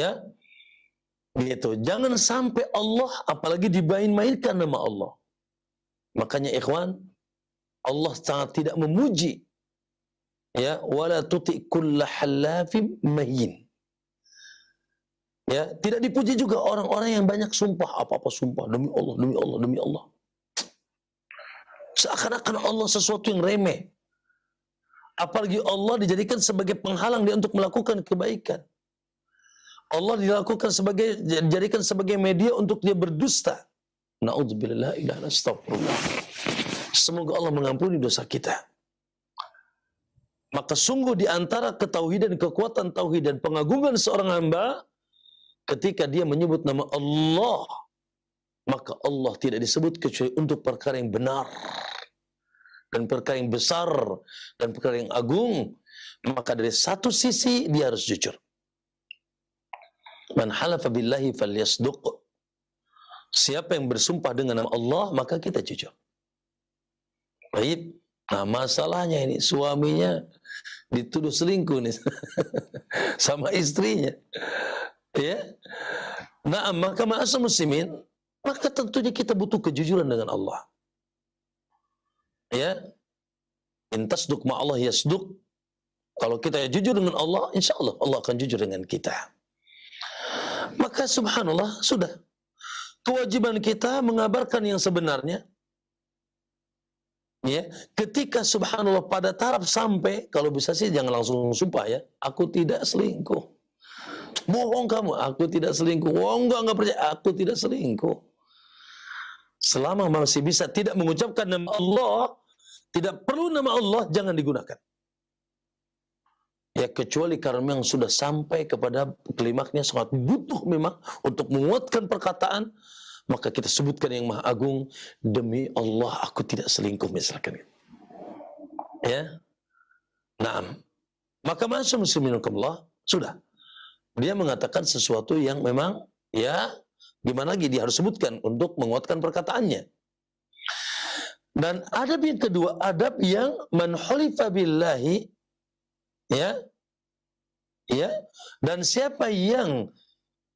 Ya, gitu. Jangan sampai Allah apalagi dimain-mainkan nama Allah. Makanya ikhwan, Allah sangat tidak memuji, ya, wala tuti kulla halafim mahin. Ya, tidak dipuji juga orang-orang yang banyak sumpah, apa-apa sumpah, demi Allah, demi Allah, demi Allah. Seakan-akan Allah sesuatu yang remeh. Apalagi Allah dijadikan sebagai penghalang dia untuk melakukan kebaikan. Allah dijadikan sebagai media untuk dia berdusta. Na'udzubillah, astagfirullah. Semoga Allah mengampuni dosa kita. Maka sungguh di antara ketauhidan, kekuatan tauhid dan pengagungan seorang hamba, ketika dia menyebut nama Allah, maka Allah tidak disebut kecuali untuk perkara yang benar dan perkara yang besar dan perkara yang agung. Maka dari satu sisi dia harus jujur. Man halafa billahi falyasduq. Siapa yang bersumpah dengan nama Allah, maka kita jujur. Baik. Nah, masalahnya ini suaminya dituduh selingkuh nih sama istrinya. Ya. Nah, maka ma'asal muslimin, maka tentunya kita butuh kejujuran dengan Allah. Ya. In tasduq ma'allah yasduq. Kalau kita jujur dengan Allah, insya Allah Allah akan jujur dengan kita. Maka subhanallah, sudah. Kewajiban kita mengabarkan yang sebenarnya. Ya, ketika subhanallah pada taraf sampai, kalau bisa sih jangan langsung sumpah ya, aku tidak selingkuh. Bohong kamu, aku tidak selingkuh. Oh enggak percaya, aku tidak selingkuh. Selama masih bisa tidak mengucapkan nama Allah, tidak perlu nama Allah, jangan digunakan. Ya, kecuali karena memang sudah sampai kepada klimaknya, sangat butuh memang untuk menguatkan perkataan, maka kita sebutkan yang Maha Agung, demi Allah aku tidak selingkuh misalkan. Ya. Naam. Maka masuk musliminullah, sudah. Dia mengatakan sesuatu yang memang, ya, gimana lagi dia harus sebutkan untuk menguatkan perkataannya. Dan adab yang kedua, adab yang man hulifa billahi, ya, ya, dan siapa yang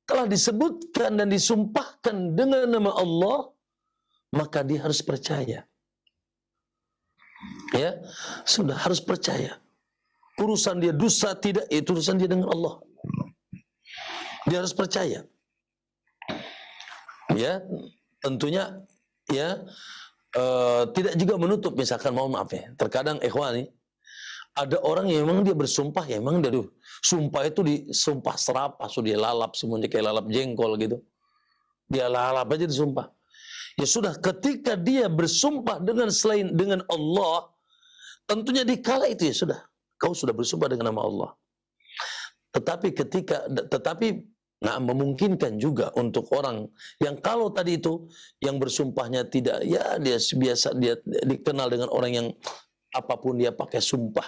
telah disebutkan dan disumpahkan dengan nama Allah, maka dia harus percaya. Ya, sudah harus percaya. Urusan dia dosa tidak, itu urusan dia dengan Allah. Dia harus percaya. Ya, tentunya, ya, tidak juga menutup, misalkan, mohon maaf ya, terkadang ikhwani, ada orang yang memang dia bersumpah, ya memang dari sumpah itu disumpah serapah, so dia lalap semuanya kayak lalap jengkol gitu. Dia lalap aja disumpah. Ya sudah, ketika dia bersumpah dengan selain dengan Allah, tentunya dikala itu ya sudah, kau sudah bersumpah dengan nama Allah. Tetapi nah, memungkinkan juga untuk orang yang kalau tadi itu yang bersumpahnya tidak, ya dia biasa, dia dikenal dengan orang yang apapun dia pakai sumpah.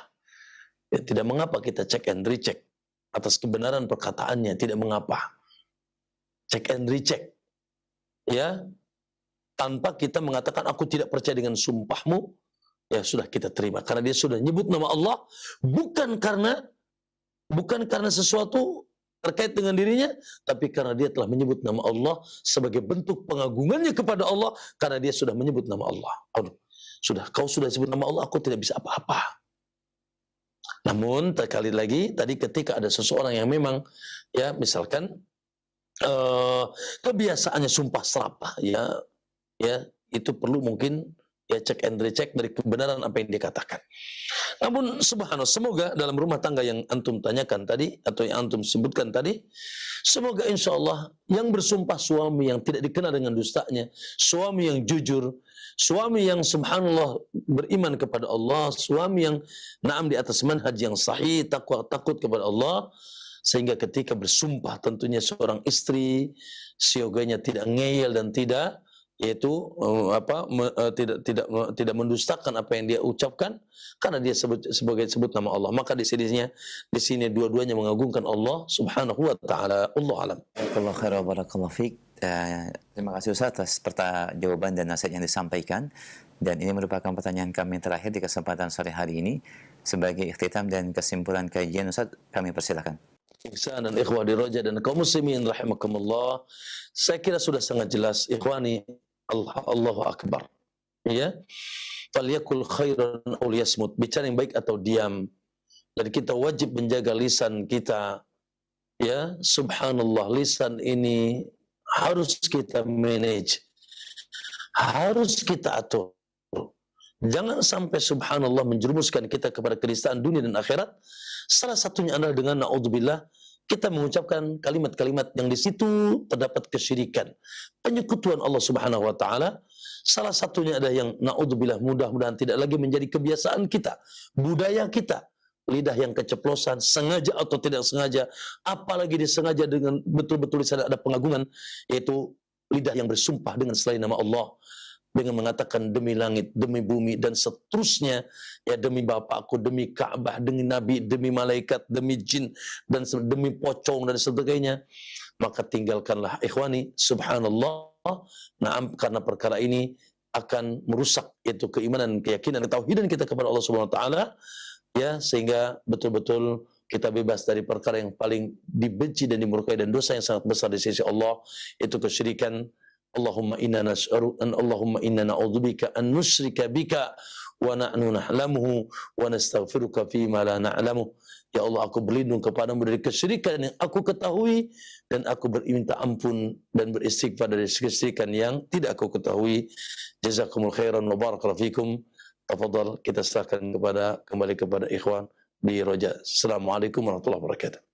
Ya, tidak mengapa kita cek and recheck atas kebenaran perkataannya, tidak mengapa. Cek and recheck. Ya. Tanpa kita mengatakan aku tidak percaya dengan sumpahmu, ya sudah kita terima karena dia sudah nyebut nama Allah bukan karena sesuatu terkait dengan dirinya, tapi karena dia telah menyebut nama Allah sebagai bentuk pengagungannya kepada Allah karena dia sudah menyebut nama Allah. Aduh, sudah, kau sudah sebut nama Allah, aku tidak bisa apa-apa. Namun sekali lagi tadi ketika ada seseorang yang memang, ya misalkan kebiasaannya sumpah serapah, ya itu perlu mungkin ya cek and recheck dari kebenaran apa yang dikatakan. Namun subhanallah, semoga dalam rumah tangga yang antum tanyakan tadi atau yang antum sebutkan tadi, semoga insya Allah yang bersumpah suami yang tidak dikenal dengan dustanya, suami yang jujur, suami yang subhanallah beriman kepada Allah, suami yang naam di atas manhaj yang sahih, takut kepada Allah, sehingga ketika bersumpah tentunya seorang istri sioganya tidak ngeyel dan tidak yaitu tidak mendustakan apa yang dia ucapkan karena dia sebut nama Allah. Maka di sini dua-duanya mengagungkan Allah Subhanahu wa taala. Allah alam. Barakallahu khairan wa barakallahu fiik. Terima kasih Ustaz atas jawaban dan nasihat yang disampaikan. Dan ini merupakan pertanyaan kami yang terakhir di kesempatan sore hari ini. Sebagai ikhtitam dan kesimpulan kajian, Ustaz, kami persilakan. Ihsan dan ikhwah di Roja dan kaum muslimin rahimakumullah. Saya kira sudah sangat jelas, ikhwani, Allahu akbar. Ya. Falyakul khairan aw liyasmut. Bicara yang baik atau diam. Dan kita wajib menjaga lisan kita. Ya, subhanallah, lisan ini harus kita manage. Harus kita atur. Jangan sampai subhanallah menjerumuskan kita kepada kenistaan dunia dan akhirat. Salah satunya adalah dengan naudzubillah kita mengucapkan kalimat-kalimat yang di situ terdapat kesyirikan, penyekutuan Allah Subhanahu wa taala. Salah satunya ada yang naudzubillah mudah-mudahan tidak lagi menjadi kebiasaan kita, budaya kita. Lidah yang keceplosan, sengaja atau tidak sengaja, apalagi disengaja dengan betul-betul di sana ada pengagungan, yaitu lidah yang bersumpah dengan selain nama Allah, dengan mengatakan demi langit, demi bumi, dan seterusnya, ya demi bapakku, demi Ka'bah, demi Nabi, demi malaikat, demi jin, dan demi pocong, dan sebagainya. Maka tinggalkanlah ikhwani, subhanallah, karena perkara ini akan merusak itu keimanan, keyakinan, ketauhidan kita kepada Allah Subhanahu wa taala, ya, sehingga betul-betul kita bebas dari perkara yang paling dibenci dan dimurkai dan dosa yang sangat besar di sisi Allah, itu kesyirikan. Allahumma inna na'udzubika an nusyrika bika wa nahnu na'lamuhu wa nastaghfiruka fi ma la na'lamu. Ya Allah, aku berlindung kepadamu dari kesyirikan yang aku ketahui, dan aku minta ampun dan beristighfar dari kesyirikan yang tidak aku ketahui. Jazakumul khairan wa barakallahu fikum. Tafadhal, kita serahkan kembali kepada ikhwan di Roja. Assalamualaikum warahmatullahi wabarakatuh.